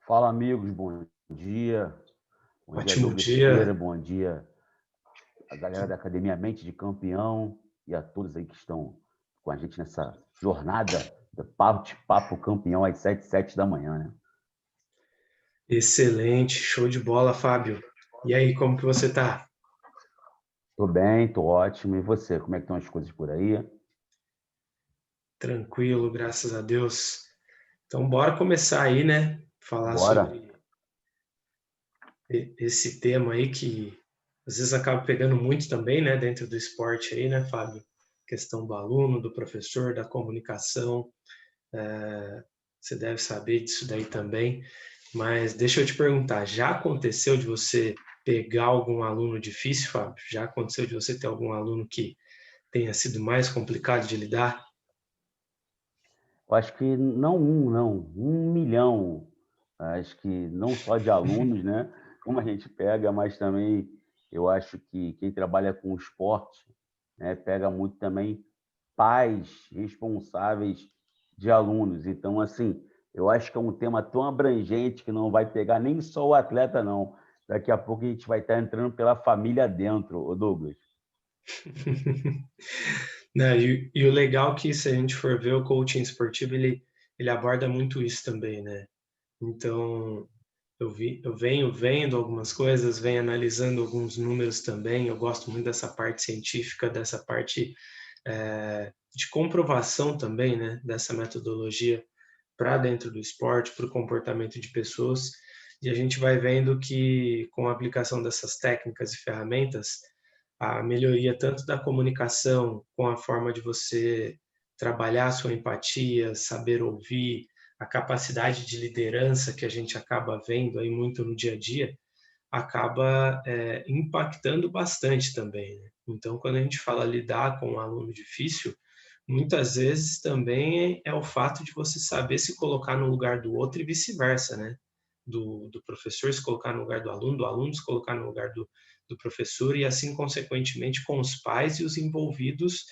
Fala, amigos, bom dia. Bom dia, Ótimo Douglas Siqueira. dia. Bom dia, a galera da Academia Mente de Campeão e a todos aí que estão com a gente nessa jornada do Papo Campeão às 7h07 da manhã, né? Excelente, show de bola, Fábio. E aí, como que você tá? Tô bem, tô ótimo. E você, como é que estão as coisas por aí? Tranquilo, graças a Deus. Então, bora começar aí, né? Falar Bora? sobre esse tema aí que às vezes acaba pegando muito também, né, dentro do esporte aí, né, Fábio? Questão do aluno, do professor, da comunicação. Você deve saber disso daí também. Mas deixa eu te perguntar, já aconteceu de você pegar algum aluno difícil, Fábio? Já aconteceu de você ter algum aluno que tenha sido mais complicado de lidar? Eu acho que não um, não, 1 milhão. Acho que não só de alunos, né? Como a gente pega, mas também eu acho que quem trabalha com esporte, né, pega muito também pais responsáveis de alunos. Então, assim, eu acho que é um tema tão abrangente que não vai pegar nem só o atleta, não. Daqui a pouco a gente vai estar entrando pela família dentro, ô Douglas. Né, e o legal é que se a gente for ver o coaching esportivo, ele aborda muito isso também, né? Então, eu venho vendo algumas coisas, venho analisando alguns números também. Eu gosto muito dessa parte científica, dessa parte de comprovação também, né? Dessa metodologia para dentro do esporte, para o comportamento de pessoas. E a gente vai vendo que com a aplicação dessas técnicas e ferramentas, a melhoria tanto da comunicação, com a forma de você trabalhar a sua empatia, saber ouvir, a capacidade de liderança que a gente acaba vendo aí muito no dia a dia, acaba impactando bastante também, né? Então, quando a gente fala lidar com um aluno difícil, muitas vezes também é o fato de você saber se colocar no lugar do outro e vice-versa, né? Do professor se colocar no lugar do aluno se colocar no lugar do professor e assim, consequentemente, com os pais e os envolvidos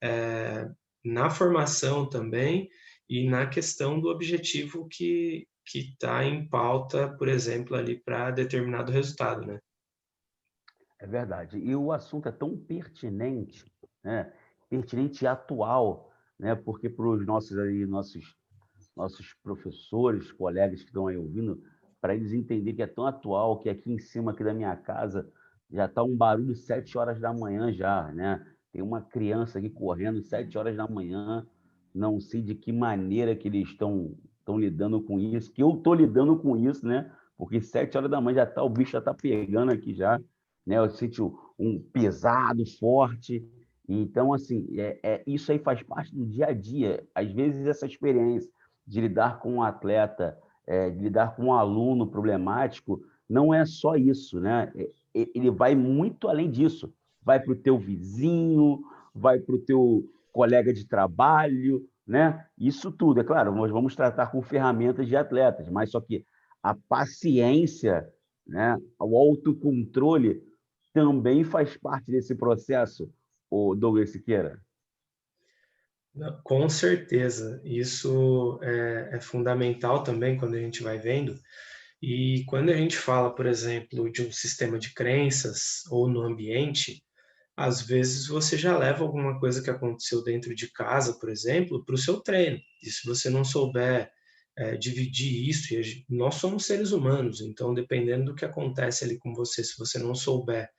eh, na formação também e na questão do objetivo que está em pauta, por exemplo, ali para determinado resultado, né? É verdade. E o assunto é tão pertinente, né? Pertinente e atual, né? Porque para os nossos professores, colegas que estão aí ouvindo, para eles entenderem que é tão atual que aqui em cima aqui da minha casa já está um barulho 7h da manhã já, né? Tem uma criança aqui correndo 7h da manhã, não sei de que maneira que eles estão lidando com isso, que eu estou lidando com isso, né? Porque 7h da manhã já tá, o bicho já está pegando aqui já, né? Eu sinto um pesado, forte. Então, assim, isso aí faz parte do dia a dia. Às vezes, essa experiência de lidar com um atleta, de lidar com um aluno problemático, não é só isso, né? Ele vai muito além disso. Vai para o teu vizinho, vai para o teu colega de trabalho, né? Isso tudo, é claro, nós vamos tratar com ferramentas de atletas, mas só que a paciência, né? O autocontrole também faz parte desse processo, o Douglas Siqueira. Com certeza, isso é fundamental também quando a gente vai vendo. E quando a gente fala, por exemplo, de um sistema de crenças ou no ambiente, às vezes você já leva alguma coisa que aconteceu dentro de casa, por exemplo, para o seu treino. E se você não souber dividir isso, e nós somos seres humanos, então dependendo do que acontece ali com você, se você não souber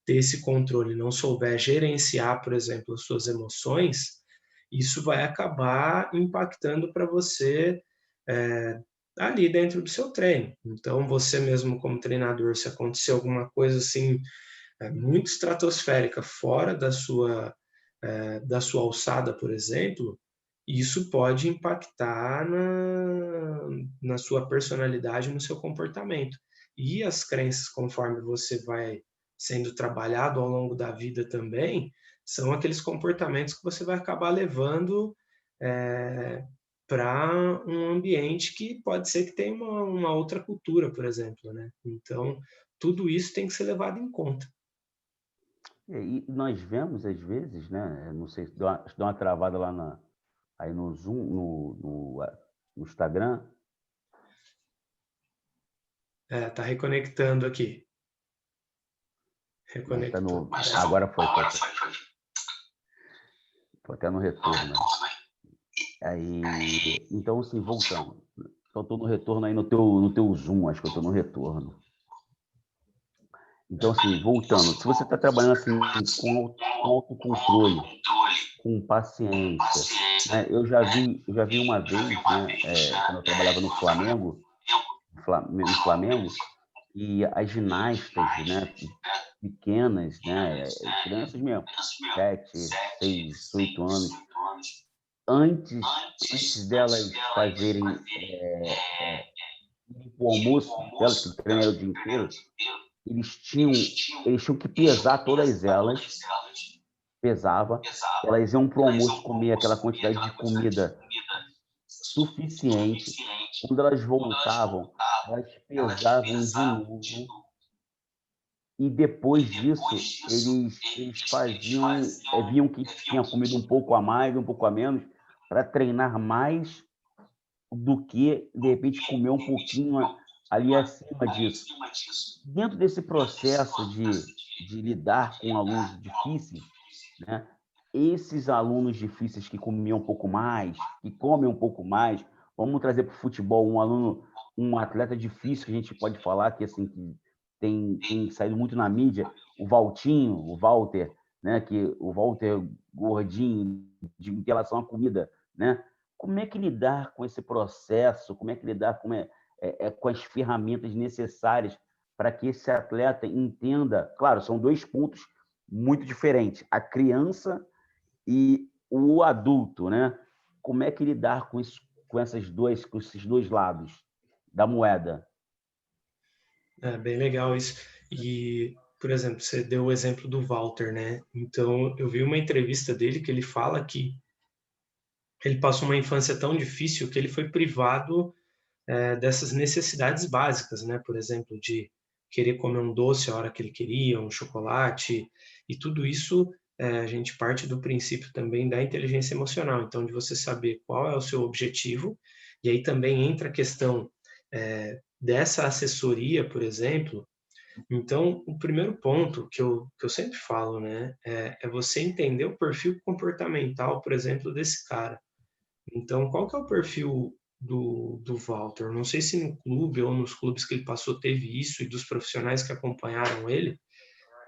ter esse controle, não souber gerenciar, por exemplo, as suas emoções, isso vai acabar impactando para você ali dentro do seu treino. Então, você mesmo como treinador, se acontecer alguma coisa assim muito estratosférica fora da sua alçada, por exemplo, isso pode impactar na sua personalidade, no seu comportamento. E as crenças, conforme você vai sendo trabalhado ao longo da vida também, são aqueles comportamentos que você vai acabar levando para um ambiente que pode ser que tenha uma outra cultura, por exemplo, né? Então, tudo isso tem que ser levado em conta. E nós vemos, às vezes, né? Não sei se dá uma travada lá aí no Zoom, no Instagram, Tá reconectando aqui. Mas tá Reconectou. no... Agora foi. Foi até no retorno. Aí, então, assim, voltando. Eu estou no retorno aí no teu Zoom, acho que eu estou no retorno. Então, assim, voltando, se você está trabalhando assim com autocontrole, com paciência, né? Eu já vi uma vez, né, quando eu trabalhava no Flamengo, e as ginastas, né, pequenas, né, crianças mesmo, 7, 6, 8 anos, antes delas fazerem o almoço delas, que o treino era o dia inteiro, eles tinham que pesar todas elas, pesava, elas iam para o almoço comer aquela quantidade de comida suficiente. Quando elas voltavam, elas pesavam de novo e depois disso eles faziam, viam que tinha comido um pouco a mais, um pouco a menos, para treinar mais do que, de repente, comer um pouquinho ali acima disso. Dentro desse processo de lidar com alunos difíceis, né? Esses alunos difíceis que comiam um pouco mais, que comem um pouco mais, vamos trazer para o futebol um atleta difícil que a gente pode falar que assim que tem saído muito na mídia, o Valtinho, o Walter, né? Que o Walter gordinho em relação à comida, né? Como é que lidar com esse processo? Como é que lidar com as ferramentas necessárias para que esse atleta entenda? Claro, são dois pontos muito diferentes. A criança e o adulto, né? Como é que lidar com isso, com esses dois lados da moeda? É bem legal isso. E, por exemplo, você deu o exemplo do Walter, né? Então, eu vi uma entrevista dele que ele fala que ele passou uma infância tão difícil que ele foi privado dessas necessidades básicas, né? Por exemplo, de querer comer um doce a hora que ele queria, um chocolate, e tudo isso a gente parte do princípio também da inteligência emocional, então de você saber qual é o seu objetivo, e aí também entra a questão dessa assessoria, por exemplo. Então, o primeiro ponto que eu sempre falo, né, é você entender o perfil comportamental, por exemplo, desse cara. Então, qual que é o perfil do Walter? Não sei se no clube ou nos clubes que ele passou teve isso e dos profissionais que acompanharam ele,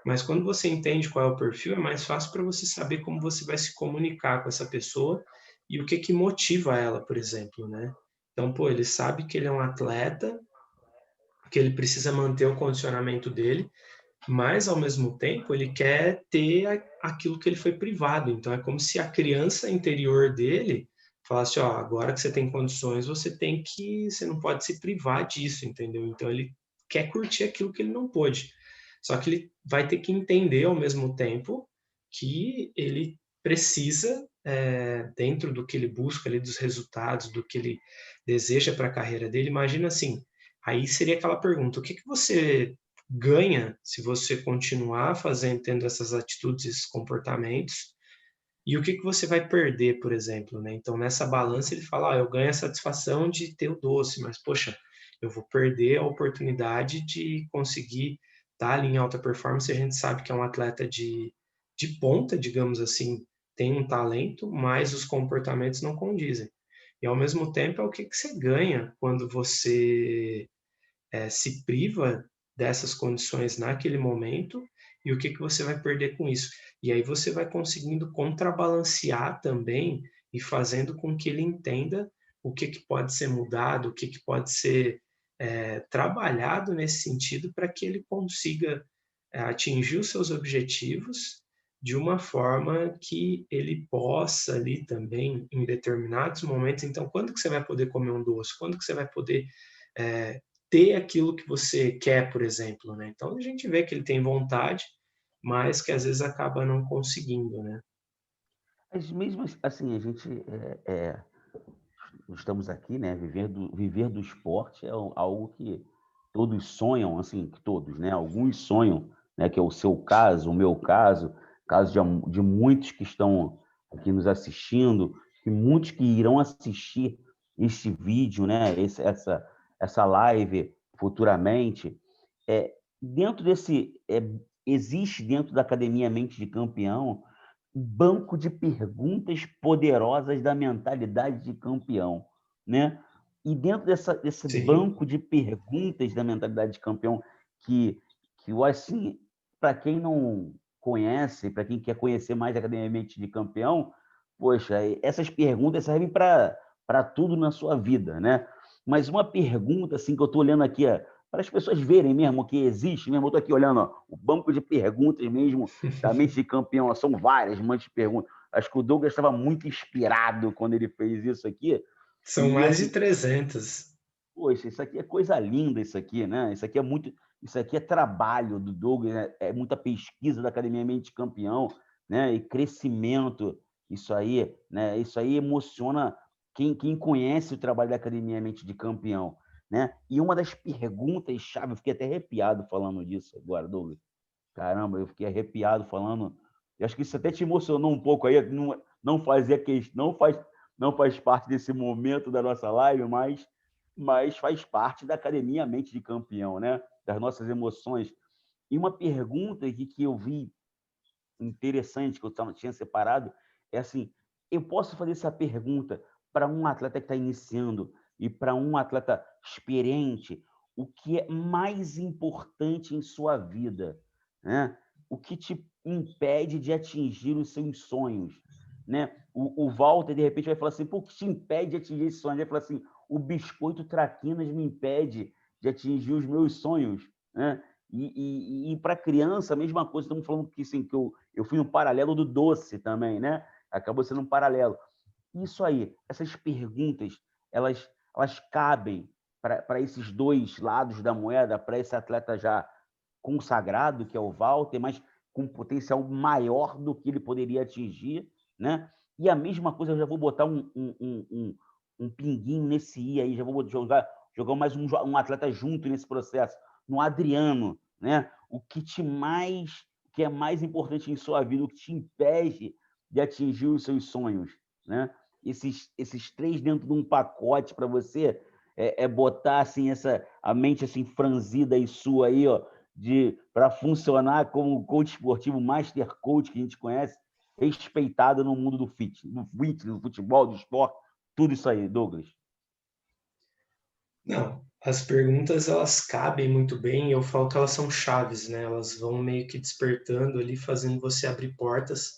mas quando você entende qual é o perfil, é mais fácil para você saber como você vai se comunicar com essa pessoa e o que que motiva ela, por exemplo, né? Então, pô, ele sabe que ele é um atleta, que ele precisa manter o condicionamento dele, mas ao mesmo tempo ele quer ter aquilo que ele foi privado. Então é como se a criança interior dele falasse, ó, agora que você tem condições, você não pode se privar disso, entendeu? Então ele quer curtir aquilo que ele não pôde. Só que ele vai ter que entender ao mesmo tempo que ele precisa, dentro do que ele busca ali, dos resultados, do que ele deseja para a carreira dele. Imagina assim, aí seria aquela pergunta: o que que você ganha se você continuar fazendo, tendo essas atitudes, esses comportamentos, e o que que você vai perder, por exemplo, né? Então, nessa balança, ele fala, eu ganho a satisfação de ter o doce, mas, poxa, eu vou perder a oportunidade de conseguir estar ali em alta performance. A gente sabe que é um atleta de ponta, digamos assim, tem um talento, mas os comportamentos não condizem. E, ao mesmo tempo, é o que que você ganha quando você se priva dessas condições naquele momento e o que que você vai perder com isso. E aí você vai conseguindo contrabalancear também e fazendo com que ele entenda o que que pode ser mudado, o que que pode ser trabalhado nesse sentido para que ele consiga atingir os seus objetivos de uma forma que ele possa ali também, em determinados momentos, então, quando que você vai poder comer um doce? Quando que você vai poder é, ter aquilo que você quer, por exemplo, né? Então, a gente vê que ele tem vontade, mas que às vezes acaba não conseguindo, né? Mas mesmo assim, a gente estamos aqui, né? Viver do esporte é algo que todos sonham, assim, que todos, né? Alguns sonham, né? Que é o seu caso, o meu caso de muitos que estão aqui nos assistindo, e muitos que irão assistir este vídeo, né? Essa live. futuramente, dentro desse, existe dentro da Academia Mente de Campeão um banco de perguntas poderosas da mentalidade de campeão, né? E dentro desse Sim. banco de perguntas da mentalidade de campeão, que eu, assim, para quem não conhece, para quem quer conhecer mais a Academia Mente de Campeão, poxa, essas perguntas servem para tudo na sua vida, né? Mas uma pergunta, assim, que eu estou olhando aqui, para as pessoas verem mesmo que existe mesmo, eu estou aqui olhando, ó, o banco de perguntas mesmo da Mente de Campeão, ó, são várias manches de perguntas. Acho que o Douglas estava muito inspirado quando ele fez isso aqui. São E mais de assim, 300. poxa, isso aqui é coisa linda, isso aqui, né? Isso aqui é trabalho do Douglas, né? É muita pesquisa da Academia Mente Campeão, né? E crescimento, isso aí, né? Isso aí emociona quem conhece o trabalho da Academia Mente de Campeão, né? E uma das perguntas chave, eu fiquei até arrepiado falando disso agora, Douglas. Caramba, eu fiquei arrepiado falando. Eu acho que isso até te emocionou um pouco aí, não fazia questão, não faz parte desse momento da nossa live, mas faz parte da Academia Mente de Campeão, né? Das nossas emoções. E uma pergunta que eu vi interessante, que eu tinha separado, é assim: eu posso fazer essa pergunta para um atleta que está iniciando e para um atleta experiente, o que é mais importante em sua vida, né? O que te impede de atingir os seus sonhos, né? O Walter, de repente, vai falar assim: pô, o que te impede de atingir esse sonho? Ele vai falar assim: o biscoito traquinas me impede de atingir os meus sonhos, né? E para criança, a mesma coisa. Estamos falando que, assim, que eu fui no paralelo do doce também, né? Acabou sendo um paralelo. Isso aí, essas perguntas, elas cabem para esses dois lados da moeda, para esse atleta já consagrado, que é o Walter, mas com potencial maior do que ele poderia atingir, né? E a mesma coisa, eu já vou botar um pinguinho nesse I aí, já vou jogar mais um atleta junto nesse processo, no Adriano, né? O que é mais importante em sua vida, o que te impede de atingir os seus sonhos, né? Esses três dentro de um pacote para você botar assim a mente assim franzida e sua aí, ó, para funcionar como coach esportivo, master coach que a gente conhece, respeitado no mundo do fitness, do futebol, do esporte, tudo isso aí, Douglas. Não, as perguntas elas cabem muito bem e eu falo que elas são chaves, né? Elas vão meio que despertando ali, fazendo você abrir portas,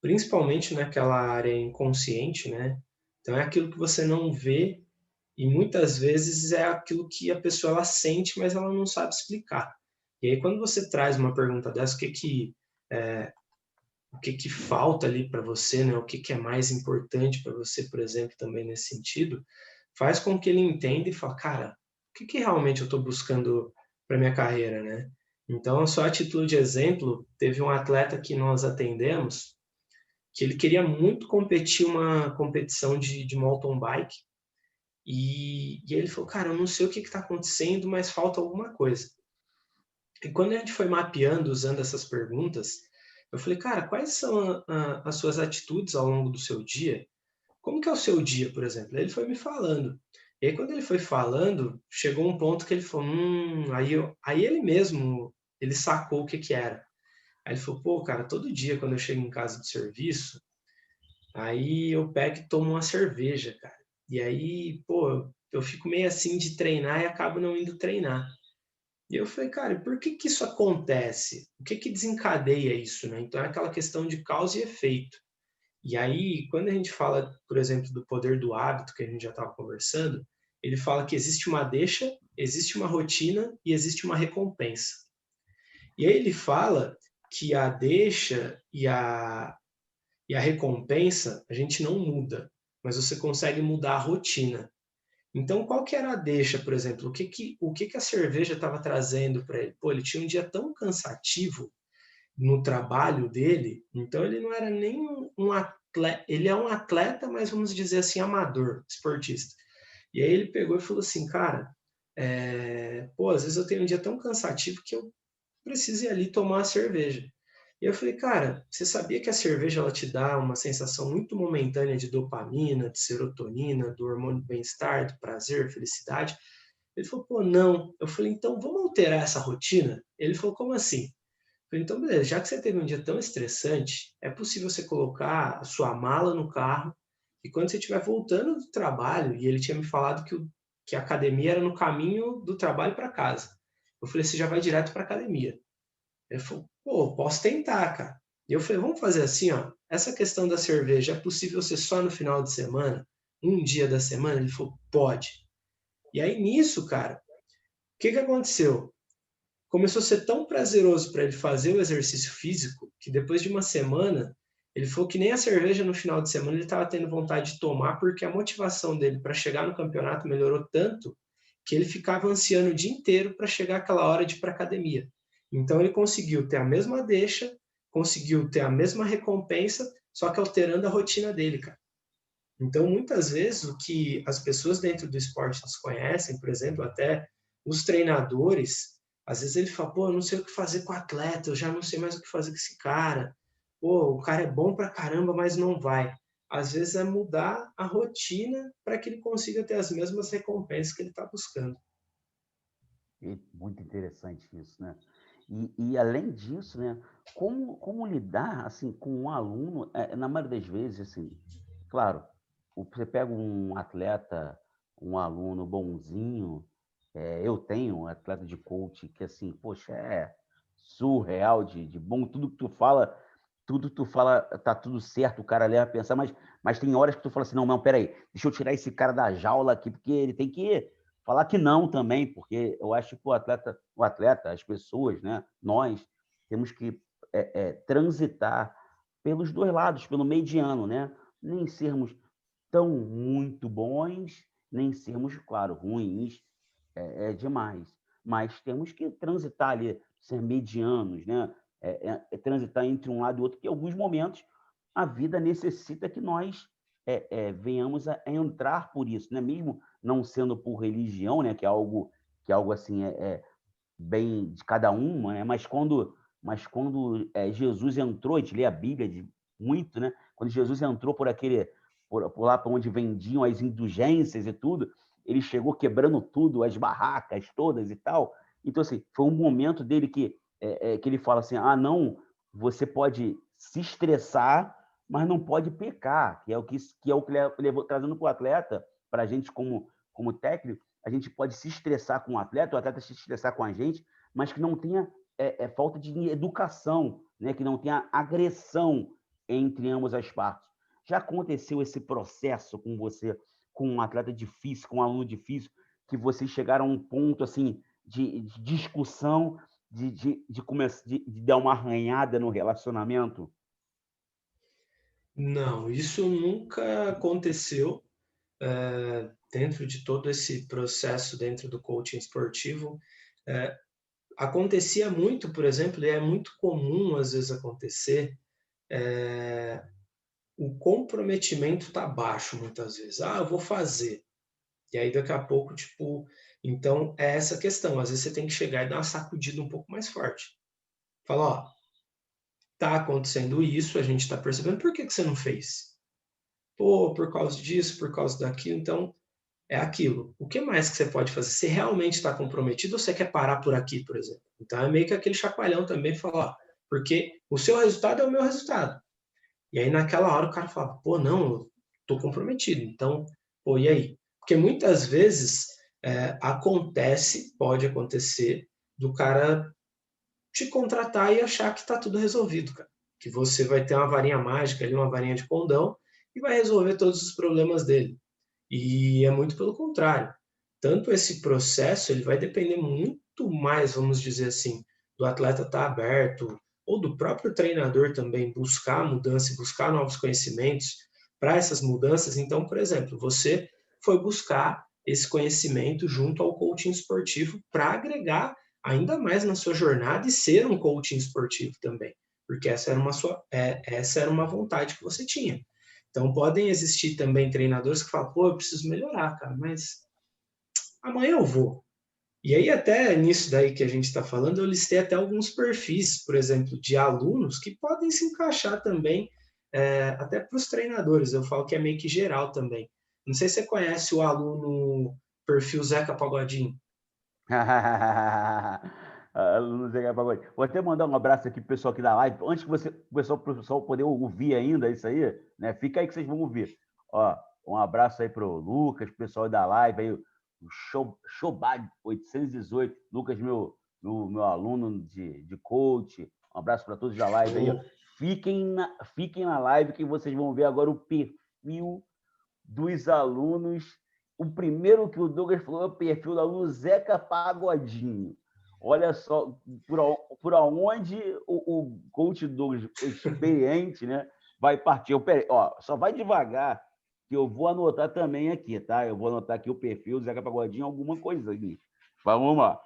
principalmente naquela área inconsciente, né? Então é aquilo que você não vê e muitas vezes é aquilo que a pessoa ela sente, mas ela não sabe explicar. E aí quando você traz uma pergunta dessa, o que falta ali para você, né? O que é mais importante para você, por exemplo, também nesse sentido, faz com que ele entenda e fale, cara, o que realmente eu estou buscando para minha carreira, né? Então, só a título de exemplo, teve um atleta que nós atendemos que ele queria muito competir uma competição de mountain bike e ele falou, cara, eu não sei o que está acontecendo, mas falta alguma coisa. E quando a gente foi mapeando, usando essas perguntas, eu falei, cara, quais são as suas atitudes ao longo do seu dia? Como que é o seu dia, por exemplo? Ele foi me falando. E aí, quando ele foi falando, chegou um ponto que ele falou, aí ele mesmo, ele sacou o que era. Aí ele falou, pô, cara, todo dia quando eu chego em casa de serviço, aí eu pego e tomo uma cerveja, cara. E aí, pô, eu fico meio assim de treinar e acabo não indo treinar. E eu falei, cara, por que isso acontece? O que desencadeia isso, né? Então é aquela questão de causa e efeito. E aí, quando a gente fala, por exemplo, do poder do hábito, que a gente já estava conversando, ele fala que existe uma deixa, existe uma rotina e existe uma recompensa. E aí ele fala que a deixa e a recompensa a gente não muda, mas você consegue mudar a rotina. Então, qual que era a deixa, por exemplo? O que a cerveja estava trazendo para ele? Pô, ele tinha um dia tão cansativo no trabalho dele, então ele não era nem um atleta, ele é um atleta, mas vamos dizer assim, amador, esportista. E aí ele pegou e falou assim, cara, pô, às vezes eu tenho um dia tão cansativo que eu preciso ir ali tomar uma cerveja. E eu falei, cara, você sabia que a cerveja ela te dá uma sensação muito momentânea de dopamina, de serotonina, do hormônio do bem-estar, do prazer, felicidade? Ele falou, pô, não. Eu falei, então vamos alterar essa rotina? Ele falou, como assim? Eu falei, então beleza, já que você teve um dia tão estressante, é possível você colocar a sua mala no carro e quando você estiver voltando do trabalho, e ele tinha me falado que a academia era no caminho do trabalho para casa. Eu falei, você já vai direto para academia. Ele falou, pô, posso tentar, cara. E eu falei, vamos fazer assim, ó. Essa questão da cerveja, é possível ser só no final de semana? Um dia da semana? Ele falou, pode. E aí nisso, cara, o que aconteceu? Começou a ser tão prazeroso para ele fazer o exercício físico que depois de uma semana, ele falou que nem a cerveja no final de semana ele estava tendo vontade de tomar porque a motivação dele para chegar no campeonato melhorou tanto que ele ficava ansiando o dia inteiro para chegar aquela hora de ir para academia. Então ele conseguiu ter a mesma deixa, conseguiu ter a mesma recompensa, só que alterando a rotina dele, cara. Então, muitas vezes, o que as pessoas dentro do esporte desconhecem, por exemplo, até os treinadores, às vezes ele fala, pô, eu não sei o que fazer com o atleta, eu já não sei mais o que fazer com esse cara. Pô, o cara é bom pra caramba, mas não vai. Às vezes é mudar a rotina para que ele consiga ter as mesmas recompensas que ele está buscando. E muito interessante isso, né? E além disso, né, como lidar assim com um aluno, na maioria das vezes, assim, claro, você pega um atleta, um aluno bonzinho, eu tenho um atleta de coach que assim, poxa, é surreal de bom, tudo que tu fala tá tudo certo, o cara leva a pensar, mas tem horas que tu fala assim, não, não, peraí, deixa eu tirar esse cara da jaula aqui, porque ele tem que falar que não também, porque eu acho que o atleta, as pessoas, né, nós temos que transitar pelos dois lados, pelo mediano, né? Nem sermos tão muito bons, nem sermos, claro, ruins demais. Mas temos que transitar ali, ser medianos, né? Transitar entre um lado e outro, que em alguns momentos a vida necessita que nós venhamos a entrar por isso, né? Mesmo não sendo por religião, né? Que é algo assim bem de cada uma, né? Mas quando Jesus entrou, a gente lê a Bíblia muito, né? Quando Jesus entrou por lá para onde vendiam as indulgências e tudo, ele chegou quebrando tudo, as barracas todas e tal. Então, assim, foi um momento dele que ele fala assim: ah, não, você pode se estressar, mas não pode pecar, que levou trazendo para o atleta, para a gente como técnico, a gente pode se estressar com o atleta se estressar com a gente, mas que não tenha falta de educação, né? Que não tenha agressão entre ambas as partes. Já aconteceu esse processo com você, com um atleta difícil, com um aluno difícil, que vocês chegaram a um ponto assim de discussão, de dar uma arranhada no relacionamento? Não, isso nunca aconteceu dentro de todo esse processo dentro do coaching esportivo. É, acontecia muito, por exemplo, e é muito comum às vezes acontecer, o comprometimento tá baixo muitas vezes. Ah, eu vou fazer. E aí daqui a pouco, tipo, então é essa questão. Às vezes você tem que chegar e dar uma sacudida um pouco mais forte. Fala, ó, tá acontecendo isso, a gente tá percebendo, por que você não fez? Pô, por causa disso, por causa daquilo, então é aquilo. O que mais que você pode fazer? Você realmente está comprometido ou você quer parar por aqui, por exemplo? Então é meio que aquele chacoalhão também, falar, ó, porque o seu resultado é o meu resultado. E aí naquela hora o cara fala, pô, não, eu tô comprometido. Então, pô, e aí? Porque muitas vezes pode acontecer do cara te contratar e achar que tá tudo resolvido, cara. Que você vai ter uma varinha mágica ali, uma varinha de condão e vai resolver todos os problemas dele. E é muito pelo contrário. Tanto esse processo, ele vai depender muito mais, vamos dizer assim, do atleta estar aberto, ou do próprio treinador também buscar mudança e buscar novos conhecimentos para essas mudanças. Então, por exemplo, você foi buscar esse conhecimento junto ao coaching esportivo para agregar ainda mais na sua jornada e ser um coaching esportivo também, porque essa era uma vontade que você tinha. Então, podem existir também treinadores que falam, pô, eu preciso melhorar, cara, mas amanhã eu vou. E aí, até nisso daí que a gente está falando, eu listei até alguns perfis, por exemplo, de alunos que podem se encaixar também, até para os treinadores. Eu falo que é meio que geral também. Não sei se você conhece o aluno perfil Zeca Pagodinho. Aluno Zeca Pagodinho. Vou até mandar um abraço aqui pro pessoal aqui da live. Antes que o pessoal poder ouvir ainda isso aí, né? Fica aí que vocês vão ouvir. Ó, um abraço aí pro Lucas, pessoal da live aí, o Shobad 818. Lucas, meu aluno de coach. Um abraço para todos da live aí. Ó. Fiquem na live que vocês vão ver agora o perfil dos alunos. O primeiro que o Douglas falou é o perfil do aluno Zeca Pagodinho. Olha só por onde o coach Douglas, experiente, né, vai partir. Ó, só vai devagar, que eu vou anotar também aqui, tá? Eu vou anotar aqui o perfil do Zeca Pagodinho, alguma coisa aqui. Vamos lá.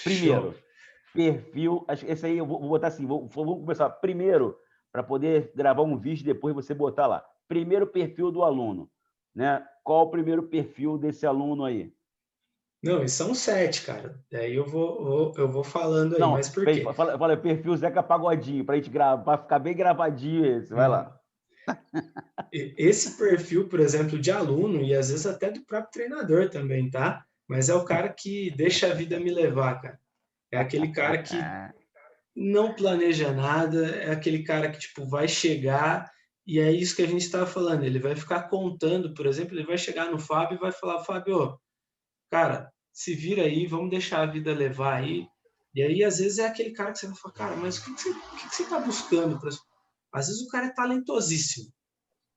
Primeiro, perfil. Esse aí eu vou botar assim, vamos começar. Primeiro, para poder gravar um vídeo, depois você botar lá. Primeiro perfil do aluno. Né? Qual o primeiro perfil desse aluno aí? Não, e são 7, cara. Daí eu vou falando aí, Não, mas por quê? fala perfil Zeca Pagodinho, para a gente gravar, para ficar bem gravadinho esse. Vai lá. Esse perfil, por exemplo, de aluno, e às vezes até do próprio treinador também, tá? Mas é o cara que deixa a vida me levar, cara. É aquele cara que não planeja nada, é aquele cara que, tipo, vai chegar, e é isso que a gente estava falando, ele vai ficar contando, por exemplo, ele vai chegar no Fábio e vai falar, Fábio, cara, se vira aí, vamos deixar a vida levar aí. E aí, às vezes, é aquele cara que você vai falar, cara, mas o que você está buscando? Às vezes o cara é talentosíssimo,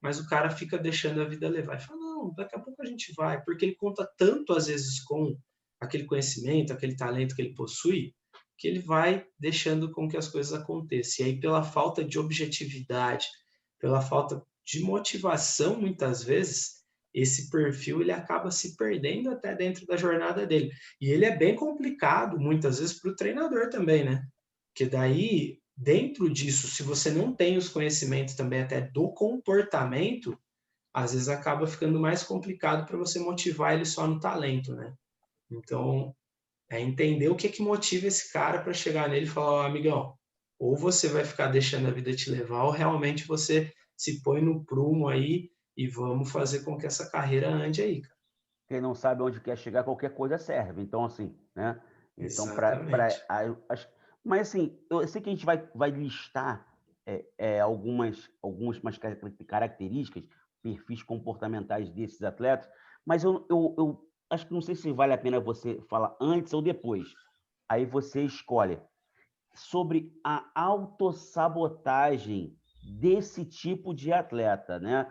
mas o cara fica deixando a vida levar. E fala, não, daqui a pouco a gente vai, porque ele conta tanto, às vezes, com aquele conhecimento, aquele talento que ele possui, que ele vai deixando com que as coisas aconteçam. E aí, pela falta de objetividade, pela falta de motivação, muitas vezes, esse perfil ele acaba se perdendo até dentro da jornada dele. E ele é bem complicado, muitas vezes, para o treinador também, né? Porque daí, dentro disso, se você não tem os conhecimentos também até do comportamento, às vezes acaba ficando mais complicado para você motivar ele só no talento, né? Então, é entender o que motiva esse cara para chegar nele e falar, ó, amigão, ou você vai ficar deixando a vida te levar, ou realmente você se põe no prumo aí e vamos fazer com que essa carreira ande aí, cara. Quem não sabe onde quer chegar, qualquer coisa serve. Então, assim, né? Então, Exatamente. mas, assim, eu sei que a gente vai listar algumas características, perfis comportamentais desses atletas, mas eu acho que não sei se vale a pena você falar antes ou depois. Aí você escolhe sobre a autossabotagem desse tipo de atleta, né?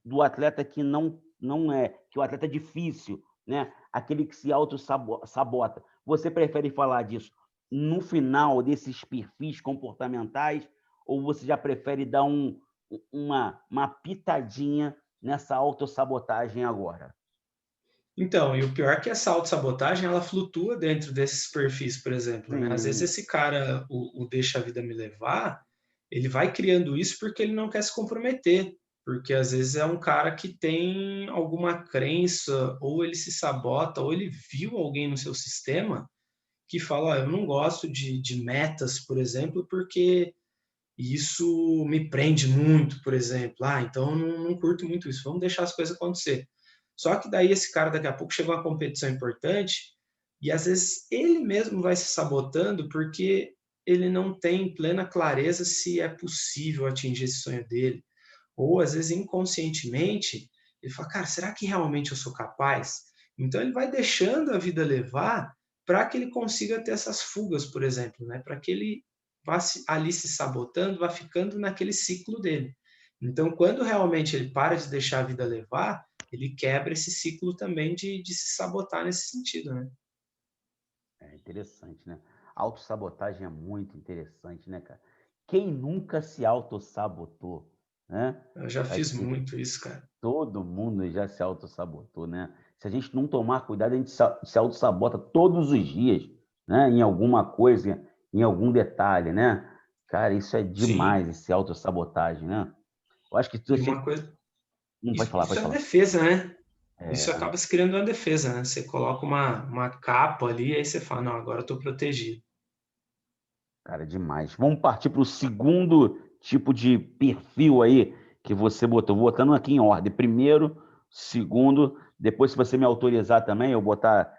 Do atleta que não é, que o atleta é difícil, né? Aquele que se autossabota. Você prefere falar disso no final desses perfis comportamentais ou você já prefere dar uma pitadinha nessa autossabotagem agora? Então, e o pior é que essa autossabotagem, ela flutua dentro desses perfis, por exemplo, né? Às vezes Sim. esse cara, o deixa a vida me levar, ele vai criando isso porque ele não quer se comprometer, porque às vezes é um cara que tem alguma crença, ou ele se sabota, ou ele viu alguém no seu sistema que fala, ó, eu não gosto de metas, por exemplo, porque isso me prende muito, por exemplo. Ah, então eu não curto muito isso, vamos deixar as coisas acontecer. Só que daí esse cara daqui a pouco chega uma competição importante e às vezes ele mesmo vai se sabotando porque ele não tem plena clareza se é possível atingir esse sonho dele. Ou às vezes inconscientemente ele fala, cara, será que realmente eu sou capaz? Então ele vai deixando a vida levar para que ele consiga ter essas fugas, por exemplo, né? Para que ele vá ali se sabotando, vá ficando naquele ciclo dele. Então, quando realmente ele para de deixar a vida levar, ele quebra esse ciclo também de se sabotar nesse sentido, né? É interessante, né? Autossabotagem é muito interessante, né, cara? Quem nunca se autossabotou, né? Eu já Acho fiz que muito isso, cara. todo mundo já se autossabotou, né? Se a gente não tomar cuidado, a gente se autossabota todos os dias, né? Em alguma coisa, em algum detalhe, né? Cara, isso é Sim. demais, esse autossabotagem, né? Eu acho que tu E uma coisa, não pode isso, falar, isso pode é uma falar. defesa, né? Isso É, acaba se criando uma defesa, né? Você coloca uma capa ali, aí você fala, não, agora eu tô protegido. cara, demais. Vamos partir para o segundo tipo de perfil aí que você botou. Vou botando aqui em ordem. Primeiro, segundo, depois, se você me autorizar também, eu botar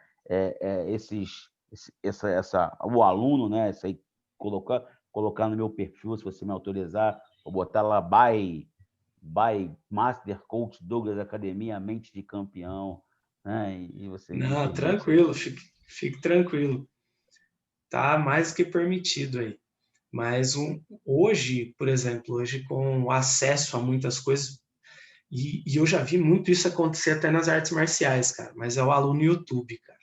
o aluno, né? Isso aí, colocar no meu perfil, se você me autorizar, vou botar lá by Master Coach Douglas Academia, Mente de Campeão, né? E vocês Não, entenderem que tranquilo, fique tranquilo. Tá mais que permitido aí. Mas hoje, por exemplo, hoje com o acesso a muitas coisas, e eu já vi muito isso acontecer até nas artes marciais, cara, mas é o aluno YouTube, cara.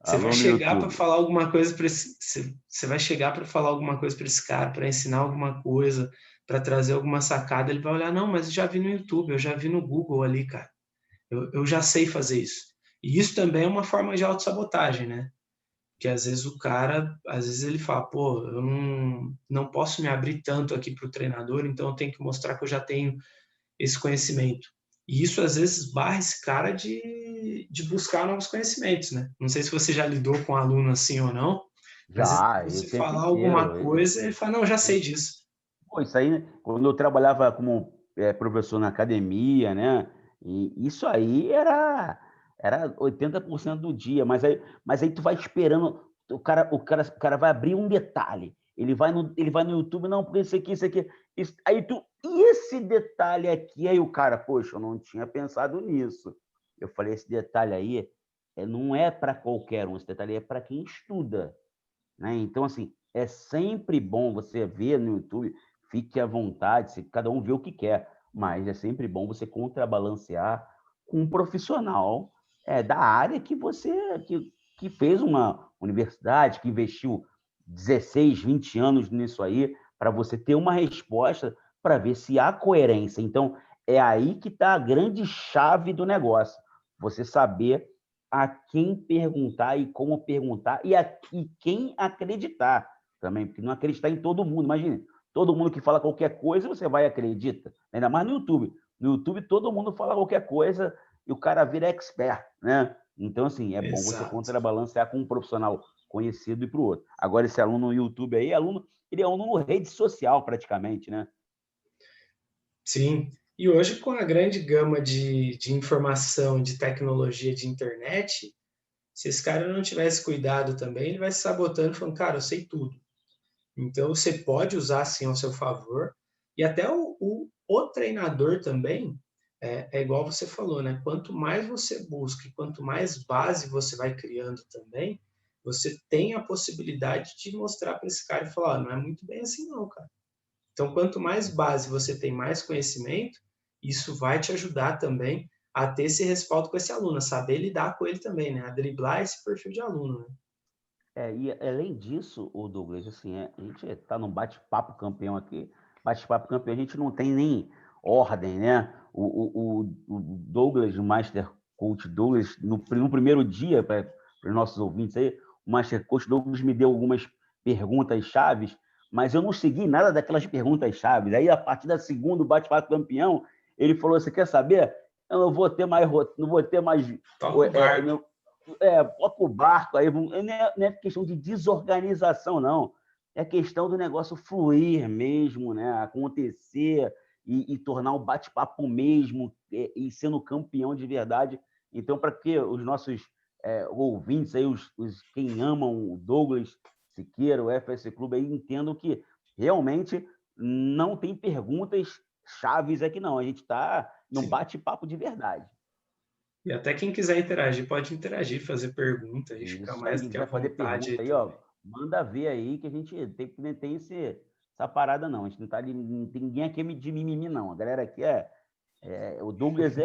Você vai aluno chegar para YouTube. falar alguma coisa para você vai chegar para falar alguma coisa para esse cara, para ensinar alguma coisa, para trazer alguma sacada, ele vai olhar, não, mas eu já vi no YouTube, eu já vi no Google ali, cara. Eu já sei fazer isso. E isso também é uma forma de autossabotagem, né? Que às vezes o cara, às vezes ele fala, pô, eu não posso me abrir tanto aqui para o treinador, então eu tenho que mostrar que eu já tenho esse conhecimento. E isso às vezes barra esse cara de buscar novos conhecimentos, né? Não sei se você já lidou com um aluno assim ou não, mas Já, e o você tempo falar inteiro. alguma coisa, ele fala, não, já sei disso. Pô, isso aí, quando eu trabalhava como professor na academia, né? E isso aí era 80% do dia, mas aí tu vai esperando, o cara vai abrir um detalhe. Ele vai no YouTube, não, porque isso aqui, aí e esse detalhe aqui, aí o cara, poxa, eu não tinha pensado nisso. Eu falei, esse detalhe aí não é para qualquer um, esse detalhe é para quem estuda, né? Então, assim, é sempre bom você ver no YouTube, fique à vontade, cada um vê o que quer, mas é sempre bom você contrabalancear com um profissional da área que fez uma universidade, que investiu 16, 20 anos nisso aí, para você ter uma resposta para ver se há coerência. Então, é aí que está a grande chave do negócio. Você saber a quem perguntar e como perguntar e quem acreditar também, porque não acreditar em todo mundo. Imagine, todo mundo que fala qualquer coisa, você vai e acredita. Ainda mais no YouTube. No YouTube, todo mundo fala qualquer coisa e o cara vira expert, né? Então, assim, é bom você Exato. contrabalancear com um profissional conhecido e para o outro. Agora, esse aluno no YouTube aí, ele é aluno rede social praticamente, né? Sim. E hoje, com a grande gama de informação, de tecnologia, de internet, se esse cara não tivesse cuidado também, ele vai se sabotando, falando, cara, eu sei tudo. Então, você pode usar, sim, ao seu favor. E até o treinador também, é igual você falou, né? Quanto mais você busca, quanto mais base você vai criando também, você tem a possibilidade de mostrar para esse cara e falar, não é muito bem assim não, cara. Então, quanto mais base você tem, mais conhecimento, isso vai te ajudar também a ter esse respaldo com esse aluno, a saber lidar com ele também, né? A driblar esse perfil de aluno, né? E além disso, o Douglas, assim, a gente está num bate-papo campeão aqui. Bate-papo campeão, a gente não tem nem ordem, né? O Douglas, o Master Coach Douglas, no primeiro dia, para os nossos ouvintes aí, o Master Coach Douglas me deu algumas perguntas chaves, mas eu não segui nada daquelas perguntas chaves. Aí, a partir da segunda bate-papo campeão, ele falou: você quer saber? Eu não vou ter mais, não vou ter mais. Toca o barco. Toca o barco aí, não é questão de desorganização, não. É questão do negócio fluir mesmo, né? Acontecer e tornar um bate-papo mesmo e sendo campeão de verdade. Então, para que os nossos ouvintes aí, quem amam o Douglas Siqueira, o FS Clube, aí, entendam que realmente não tem perguntas chaves aqui, não. A gente está num Sim. bate-papo de verdade. E até quem quiser interagir, pode interagir, fazer pergunta, a gente fica Isso aí, mais do quem que à quiser fazer vontade aí pergunta aí, ó, também. manda ver aí que a gente tem essa parada, não. A gente não tem ninguém aqui de mimimi, não. A galera aqui o Douglas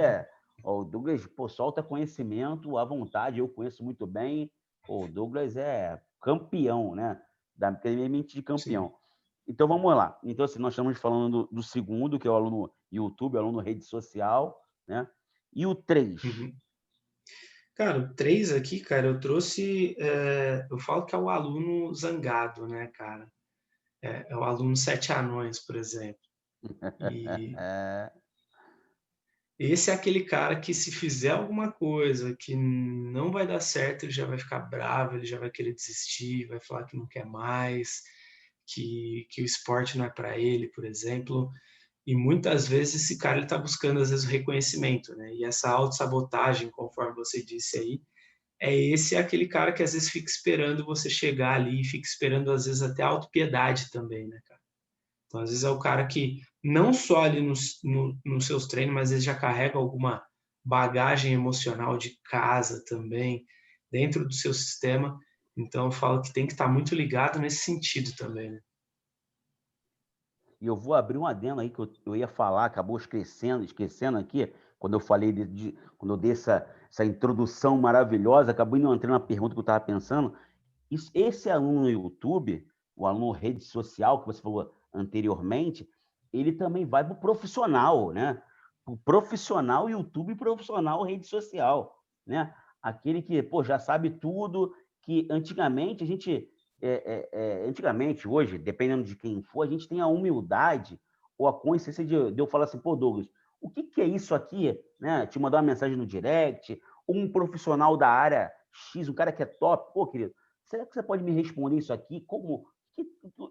o Douglas, pô, solta conhecimento à vontade, eu conheço muito bem. Pô, o Douglas é campeão, né? Da mente de Sim. campeão. Então vamos lá. Então, assim, nós estamos falando do segundo, que é o aluno YouTube, aluno rede social, né? E o 3. Uhum. Cara, o 3 aqui, cara, eu trouxe. Eu falo que é o aluno zangado, né, cara? É o aluno sete anões, por exemplo. E esse é aquele cara que, se fizer alguma coisa que não vai dar certo, ele já vai ficar bravo, ele já vai querer desistir, vai falar que não quer mais, que o esporte não é para ele, por exemplo. E muitas vezes esse cara está buscando, às vezes, o reconhecimento, né? E essa autossabotagem, conforme você disse aí, esse é aquele cara que às vezes fica esperando você chegar ali, fica esperando às vezes até a autopiedade também, né, cara? Então, às vezes é o cara que não só ali nos seus treinos, mas ele já carrega alguma bagagem emocional de casa também, dentro do seu sistema. Então, eu falo que tem que estar muito ligado nesse sentido também, né? E eu vou abrir um adendo aí que eu ia falar, acabou esquecendo aqui, quando eu falei quando eu dei essa introdução maravilhosa, acabou não entrando na pergunta que eu estava pensando. Esse aluno no YouTube, o aluno rede social, que você falou anteriormente, ele também vai para o profissional, né? O profissional YouTube e profissional rede social, né? Aquele que, pô, já sabe tudo, que antigamente a gente antigamente, hoje, dependendo de quem for, a gente tem a humildade ou a consciência de eu falar assim, pô, Douglas, o que é isso aqui? Né? Te mandar uma mensagem no direct, um profissional da área X, um cara que é top, pô, querido, será que você pode me responder isso aqui? Como?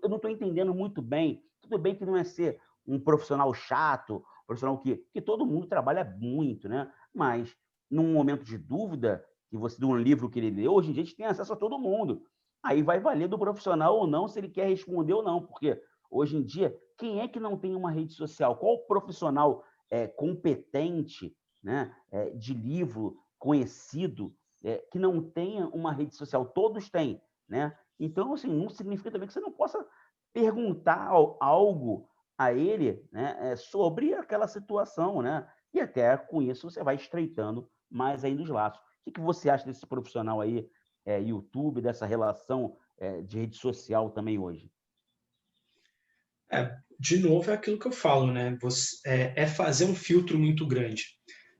Eu não estou entendendo muito bem. Tudo bem que não é ser um profissional chato, profissional que todo mundo trabalha muito, né? Mas num momento de dúvida, que você de um livro que ele leu, hoje em dia a gente tem acesso a todo mundo. Aí vai valer do profissional ou não, se ele quer responder ou não, porque hoje em dia, quem é que não tem uma rede social? Qual profissional competente, né, de livro, conhecido, que não tenha uma rede social? Todos têm, né? Então, assim, não significa também que você não possa perguntar algo a ele, né, sobre aquela situação, né? E até com isso você vai estreitando mais ainda os laços. O que você acha desse profissional aí, YouTube, dessa relação de rede social também hoje? De novo, é aquilo que eu falo, né? É fazer um filtro muito grande.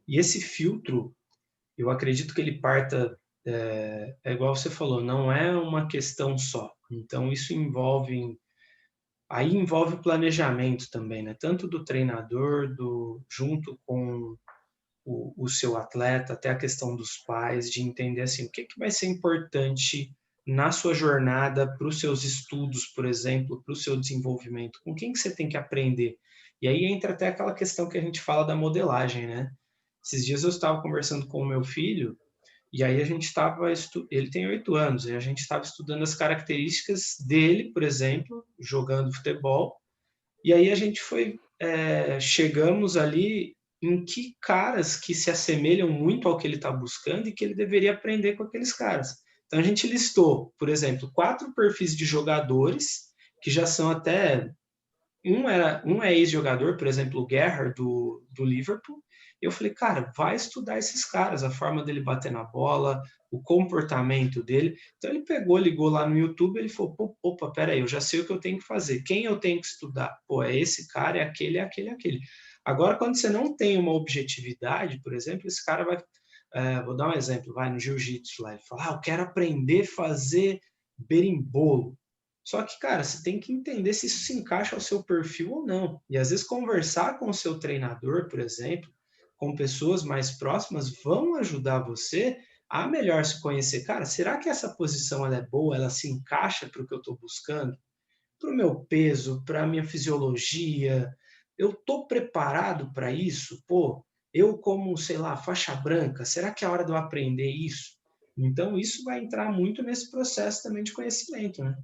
E esse filtro, eu acredito que ele parta, é igual você falou, não é uma questão só. Então, isso aí envolve o planejamento também, né? Tanto do treinador, junto com o seu atleta, até a questão dos pais, de entender assim, o que vai ser importante na sua jornada para os seus estudos, por exemplo, para o seu desenvolvimento, com quem que você tem que aprender. E aí entra até aquela questão que a gente fala da modelagem, né? Esses dias eu estava conversando com o meu filho, e aí a gente estava, ele tem 8 anos, e a gente estava estudando as características dele, por exemplo, jogando futebol, e aí a gente chegamos ali em que caras que se assemelham muito ao que ele está buscando e que ele deveria aprender com aqueles caras. Então a gente listou, por exemplo, 4 perfis de jogadores que já são até um é ex-jogador, por exemplo, o Gerrard do Liverpool. Eu falei, cara, vai estudar esses caras, a forma dele bater na bola, o comportamento dele. Então ele pegou, ligou lá no YouTube, ele falou, opa, peraí, eu já sei o que eu tenho que fazer. Quem eu tenho que estudar? Pô, é esse cara, é aquele, é aquele, é aquele. Agora, quando você não tem uma objetividade, por exemplo, esse cara vai, vou dar um exemplo, vai no jiu-jitsu lá, ele fala, eu quero aprender a fazer berimbolo. Só que, cara, você tem que entender se isso se encaixa ao seu perfil ou não. E às vezes conversar com o seu treinador, por exemplo, com pessoas mais próximas, vão ajudar você a melhor se conhecer. Cara, será que essa posição ela é boa? Ela se encaixa para o que eu estou buscando? Para o meu peso, para a minha fisiologia? Eu estou preparado para isso? Pô, eu como, sei lá, faixa branca, será que é a hora de eu aprender isso? Então, isso vai entrar muito nesse processo também de conhecimento, né?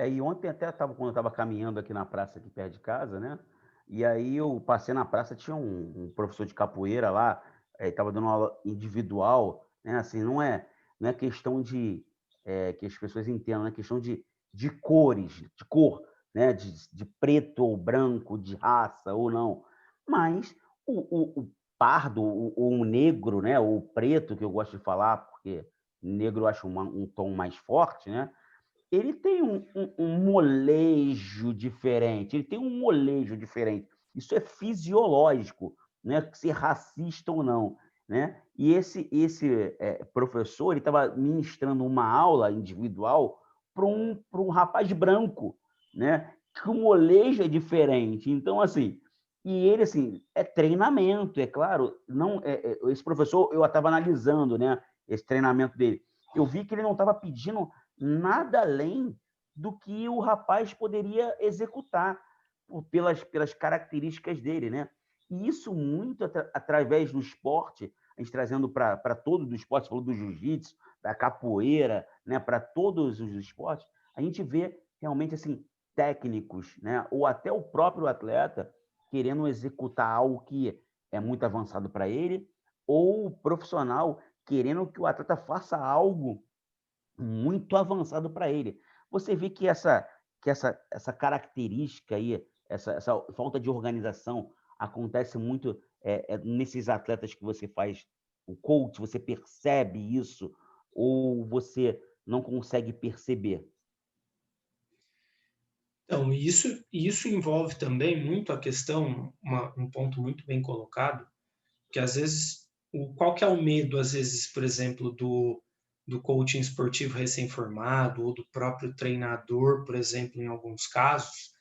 E ontem até quando eu estava caminhando aqui na praça, aqui perto de casa, né? E aí eu passei na praça, tinha um professor de capoeira lá, estava dando uma aula individual, né? Assim, não é questão que as pessoas entendam, é questão de cores, de cor, né? De preto ou branco, de raça ou não. Mas o pardo, o negro, né? O preto, que eu gosto de falar, porque negro eu acho um tom mais forte, né? Ele tem um molejo diferente, ele tem um molejo diferente. Isso é fisiológico, né? Ser racista ou não, né? E esse professor, ele estava ministrando uma aula individual para um rapaz branco, né? Que o molejo é diferente. Então, assim, e ele, assim, é treinamento, é claro. Não, esse professor, eu estava analisando, né? Esse treinamento dele. Eu vi que ele não estava pedindo nada além do que o rapaz poderia executar pelas características dele, né? E isso muito através do esporte, a gente trazendo para todos os esportes, falou do jiu-jitsu, da capoeira, né, para todos os esportes, a gente vê realmente assim técnicos, né, ou até o próprio atleta querendo executar algo que é muito avançado para ele, ou o profissional querendo que o atleta faça algo muito avançado para ele. Você vê que essa característica aí, essa falta de organização acontece muito nesses atletas que você faz o coach, você percebe isso ou você não consegue perceber? Então, isso envolve também muito a questão, um ponto muito bem colocado, que às vezes, qual que é o medo, às vezes, por exemplo, do coaching esportivo recém-formado ou do próprio treinador, por exemplo, em alguns casos,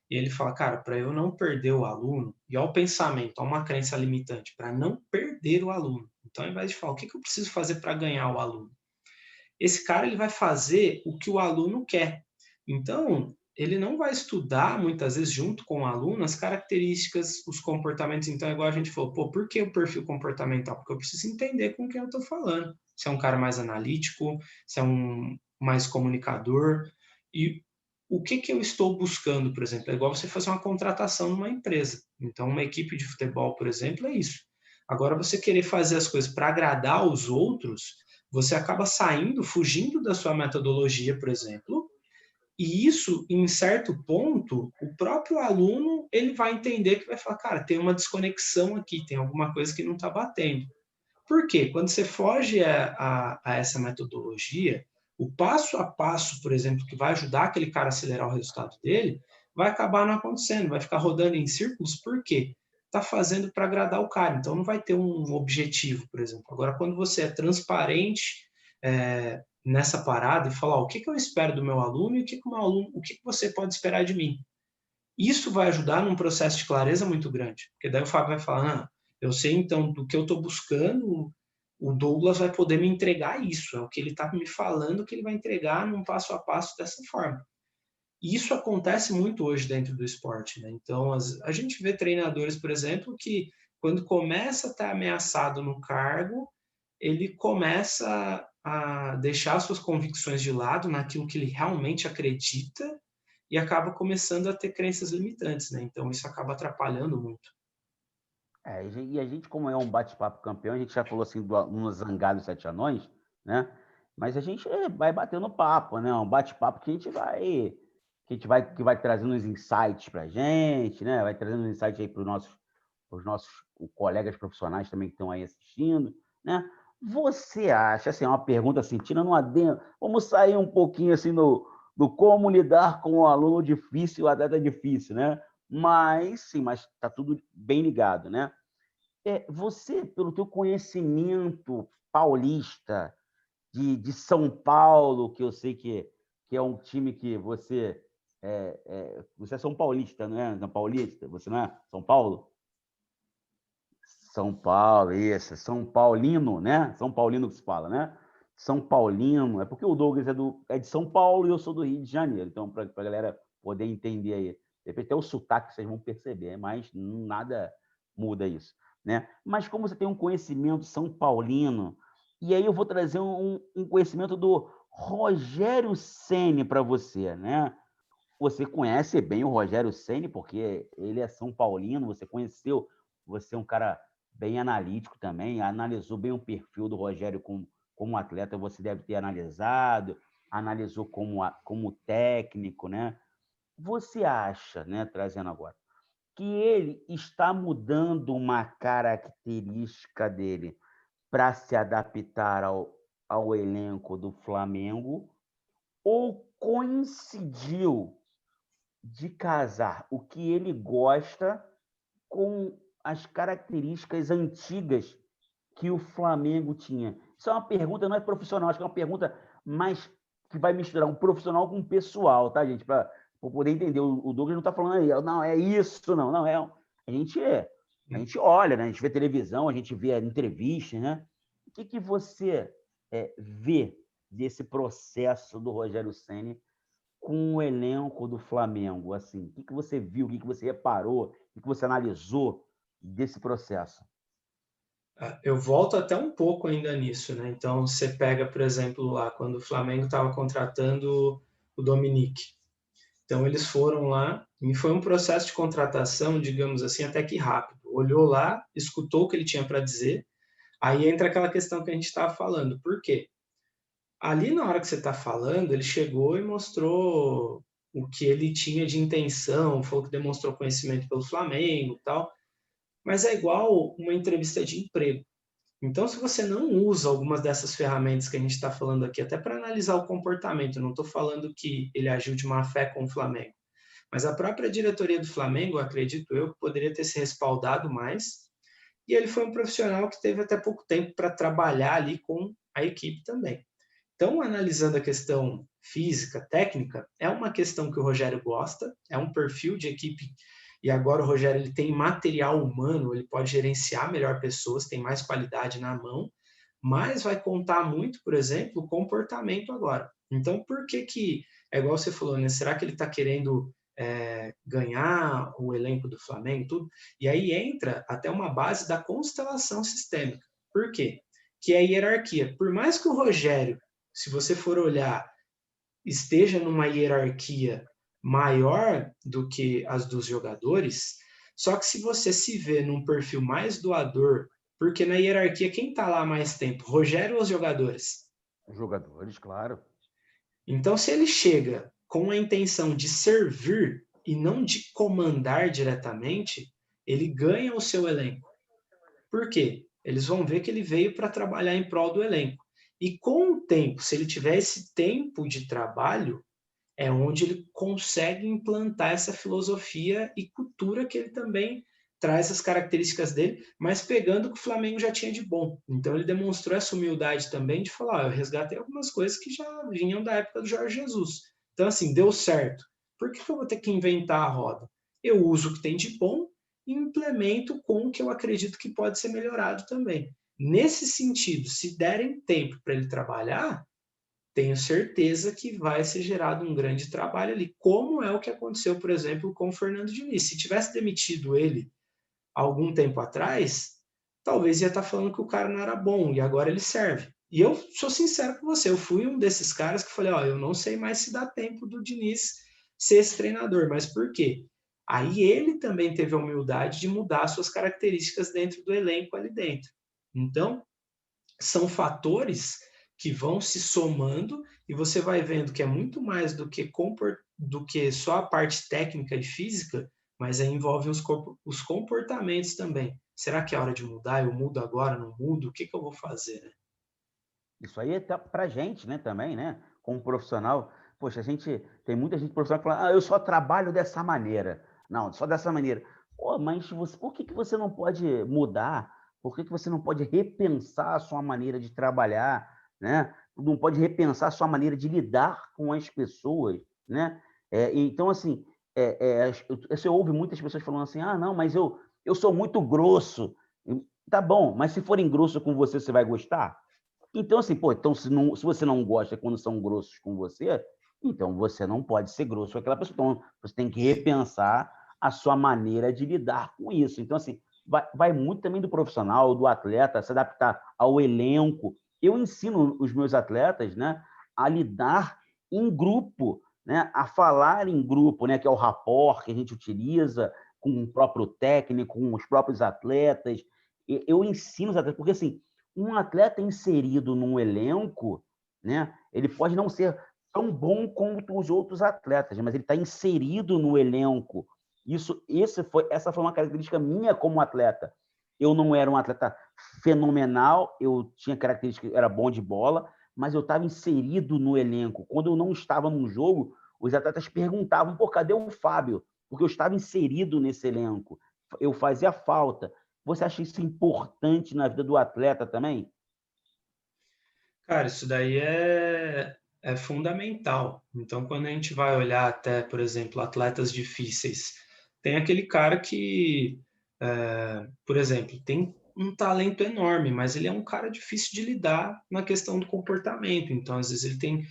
e ele fala, cara, para eu não perder o aluno, e ao pensamento, há uma crença limitante, para não perder o aluno. Então, ao invés de falar, o que eu preciso fazer para ganhar o aluno? Esse cara ele vai fazer o que o aluno quer. Então, ele não vai estudar, muitas vezes, junto com o aluno, as características, os comportamentos. Então, igual a gente falou, pô, por que o perfil comportamental? Porque eu preciso entender com quem eu estou falando. Se é um cara mais analítico, se é um mais comunicador. E o que eu estou buscando, por exemplo? É igual você fazer uma contratação numa empresa. Então, uma equipe de futebol, por exemplo, é isso. Agora, você querer fazer as coisas para agradar os outros, você acaba saindo, fugindo da sua metodologia, por exemplo, e isso, em certo ponto, o próprio aluno ele vai entender que vai falar, cara, tem uma desconexão aqui, tem alguma coisa que não está batendo. Por quê? Quando você foge a essa metodologia, o passo a passo, por exemplo, que vai ajudar aquele cara a acelerar o resultado dele, vai acabar não acontecendo, vai ficar rodando em círculos, por quê? Está fazendo para agradar o cara, então não vai ter um objetivo, por exemplo. Agora, quando você é transparente nessa parada e falar o que eu espero do meu aluno e o que você pode esperar de mim, isso vai ajudar num processo de clareza muito grande, porque daí o Fábio vai falar, ah, eu sei então do que eu estou buscando, o Douglas vai poder me entregar isso, é o que ele está me falando que ele vai entregar num passo a passo dessa forma. E isso acontece muito hoje dentro do esporte, né? Então, a gente vê treinadores, por exemplo, que quando começa a estar ameaçado no cargo, ele começa a deixar suas convicções de lado naquilo que ele realmente acredita e acaba começando a ter crenças limitantes, né? Então isso acaba atrapalhando muito. E a gente, como é um bate-papo campeão, a gente já falou assim no Zangado Sete Anões, né? Mas a gente vai batendo papo, né? Um bate-papo que vai trazendo uns insights para a gente, né? Vai trazendo uns insights aí para os nossos colegas profissionais também que estão aí assistindo, né? Você acha, assim, uma pergunta assim, tirando um adendo, vamos sair um pouquinho assim do como lidar com o aluno difícil e o atleta difícil, né? Mas está tudo bem ligado, né? Você, pelo teu conhecimento paulista de São Paulo, que eu sei que é um time que você é São Paulista, não é? Não, Paulista, você não é? São Paulo? São Paulo, isso, São Paulino, né? São Paulino que se fala, né? São Paulino, é porque o Douglas é de São Paulo e eu sou do Rio de Janeiro, então, para a galera poder entender aí. De repente, até o sotaque vocês vão perceber, mas nada muda isso, né? Mas como você tem um conhecimento São Paulino, e aí eu vou trazer um conhecimento do Rogério Ceni para você, né? Você conhece bem o Rogério Ceni porque ele é São Paulino, você conheceu, você é um cara bem analítico também, analisou bem o perfil do Rogério como atleta, você deve ter analisou como técnico, né? Você acha, né, trazendo agora, que ele está mudando uma característica dele para se adaptar ao elenco do Flamengo ou coincidiu de casar o que ele gosta com as características antigas que o Flamengo tinha? Isso é uma pergunta, não é profissional, acho que é uma pergunta mais que vai misturar um profissional com um pessoal, tá, gente? Para poder entender. O Douglas não está falando aí, não, é isso, não, não é. A gente olha, né? A gente vê televisão, a gente vê entrevistas, né? O que você vê desse processo do Rogério Ceni com o elenco do Flamengo? Assim, o que você viu, o que você reparou, o que você analisou desse processo? Eu volto até um pouco ainda nisso, né? Então, você pega, por exemplo, lá, quando o Flamengo estava contratando o Dominique. Então, eles foram lá e foi um processo de contratação, digamos assim, até que rápido. Olhou lá, escutou o que ele tinha para dizer, aí entra aquela questão que a gente estava falando. Por quê? Ali, na hora que você está falando, ele chegou e mostrou o que ele tinha de intenção, falou que demonstrou conhecimento pelo Flamengo e tal, mas é igual uma entrevista de emprego. Então, se você não usa algumas dessas ferramentas que a gente está falando aqui, até para analisar o comportamento, não estou falando que ele agiu de má fé com o Flamengo, mas a própria diretoria do Flamengo, acredito eu, que poderia ter se respaldado mais, e ele foi um profissional que teve até pouco tempo para trabalhar ali com a equipe também. Então, analisando a questão física, técnica, é uma questão que o Rogério gosta, é um perfil de equipe, e agora o Rogério ele tem material humano, ele pode gerenciar melhor pessoas, tem mais qualidade na mão, mas vai contar muito, por exemplo, o comportamento agora. Então, por que que, é igual você falou, né? Será que ele está querendo ganhar o elenco do Flamengo, tudo? E aí entra até uma base da constelação sistêmica. Por quê? Que é a hierarquia. Por mais que o Rogério, se você for olhar, esteja numa hierarquia maior do que as dos jogadores, só que se você se vê num perfil mais doador, porque na hierarquia quem está lá há mais tempo? Rogério ou os jogadores? Os jogadores, claro. Então, se ele chega com a intenção de servir e não de comandar diretamente, ele ganha o seu elenco. Por quê? Eles vão ver que ele veio para trabalhar em prol do elenco. E com o tempo, se ele tiver esse tempo de trabalho, é onde ele consegue implantar essa filosofia e cultura que ele também traz as características dele, mas pegando o que o Flamengo já tinha de bom. Então ele demonstrou essa humildade também de falar, eu resgatei algumas coisas que já vinham da época do Jorge Jesus. Então assim, deu certo. Por que eu vou ter que inventar a roda? Eu uso o que tem de bom e implemento com o que eu acredito que pode ser melhorado também. Nesse sentido, se derem tempo para ele trabalhar, tenho certeza que vai ser gerado um grande trabalho ali, como é o que aconteceu, por exemplo, com o Fernando Diniz. Se tivesse demitido ele algum tempo atrás, talvez ia estar falando que o cara não era bom e agora ele serve. E eu sou sincero com você, eu fui um desses caras que falei, ó, eu não sei mais se dá tempo do Diniz ser esse treinador, mas por quê? Aí ele também teve a humildade de mudar suas características dentro do elenco ali dentro. Então, são fatores que vão se somando e você vai vendo que é muito mais do que só a parte técnica e física, mas aí envolve os comportamentos também. Será que é hora de mudar? Eu mudo agora, não mudo? O que, que eu vou fazer? Né? Isso aí é para gente, né, também, né? Como profissional. Poxa, a gente tem muita gente profissional que fala, eu só trabalho dessa maneira. Não, só dessa maneira. Pô, mas por que que você não pode mudar? Por que que você não pode repensar a sua maneira de trabalhar, né? Não pode repensar a sua maneira de lidar com as pessoas, né? Então, assim, você ouve muitas pessoas falando assim, não, mas eu sou muito grosso. Tá bom, mas se forem grosso com você, você vai gostar? Então, assim, pô, então se você não gosta quando são grossos com você, então você não pode ser grosso com aquela pessoa. Então, você tem que repensar a sua maneira de lidar com isso. Então, assim, vai muito também do profissional, do atleta, se adaptar ao elenco. Eu ensino os meus atletas, né, a lidar em grupo, né, a falar em grupo, né, que é o rapport que a gente utiliza com o próprio técnico, com os próprios atletas. Eu ensino os atletas, porque assim, um atleta inserido num elenco, né, ele pode não ser tão bom quanto os outros atletas, mas ele está inserido no elenco. Essa foi uma característica minha como atleta. Eu não era um atleta fenomenal, eu tinha características, era bom de bola, mas eu estava inserido no elenco. Quando eu não estava no jogo, os atletas perguntavam, pô, cadê o Fábio? Porque eu estava inserido nesse elenco. Eu fazia falta. Você acha isso importante na vida do atleta também? Cara, isso daí é fundamental. Então, quando a gente vai olhar até, por exemplo, atletas difíceis, tem aquele cara que, por exemplo, tem um talento enorme, mas ele é um cara difícil de lidar na questão do comportamento. Então, às vezes ele tem.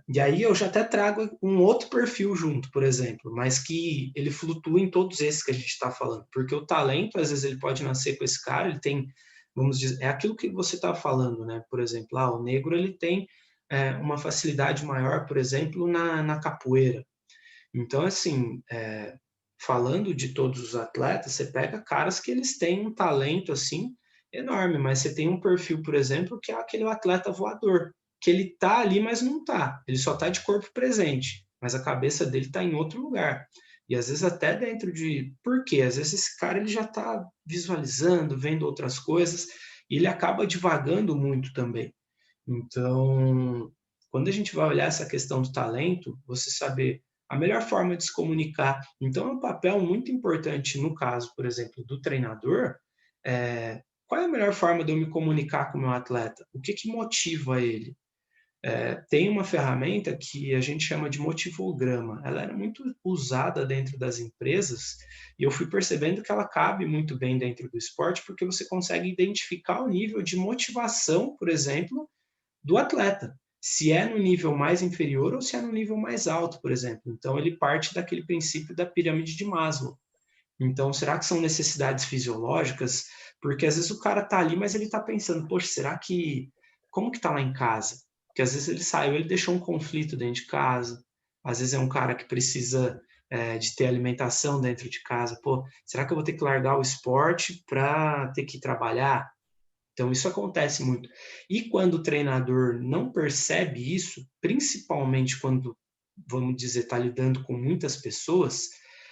E aí eu já até trago um outro perfil junto, por exemplo, mas que ele flutua em todos esses que a gente está falando, porque o talento, às vezes, ele pode nascer com esse cara, ele tem vamos dizer, é aquilo que você está falando, né? Por exemplo, o negro ele tem uma facilidade maior, por exemplo, na capoeira. Então, assim, falando de todos os atletas, você pega caras que eles têm um talento, assim, enorme, mas você tem um perfil, por exemplo, que é aquele atleta voador, que ele tá ali, mas não tá. Ele só tá de corpo presente, mas a cabeça dele tá em outro lugar. E às vezes até dentro de... Por quê? Às vezes esse cara ele já tá visualizando, vendo outras coisas, e ele acaba divagando muito também. Então, quando a gente vai olhar essa questão do talento, você saber a melhor forma de se comunicar. Então, é um papel muito importante, no caso, por exemplo, do treinador, qual é a melhor forma de eu me comunicar com o meu atleta? O que, que motiva ele? Tem uma ferramenta que a gente chama de motivograma. Ela era muito usada dentro das empresas e eu fui percebendo que ela cabe muito bem dentro do esporte porque você consegue identificar o nível de motivação, por exemplo, do atleta, se é no nível mais inferior ou se é no nível mais alto, por exemplo. Então, ele parte daquele princípio da pirâmide de Maslow. Então, será que são necessidades fisiológicas? Porque às vezes o cara tá ali, mas ele tá pensando, poxa, será que... Como que tá lá em casa? Porque às vezes ele saiu, ele deixou um conflito dentro de casa. Às vezes é um cara que precisa de ter alimentação dentro de casa. Pô, será que eu vou ter que largar o esporte para ter que trabalhar? Então, isso acontece muito. E quando o treinador não percebe isso, principalmente quando, vamos dizer, está lidando com muitas pessoas,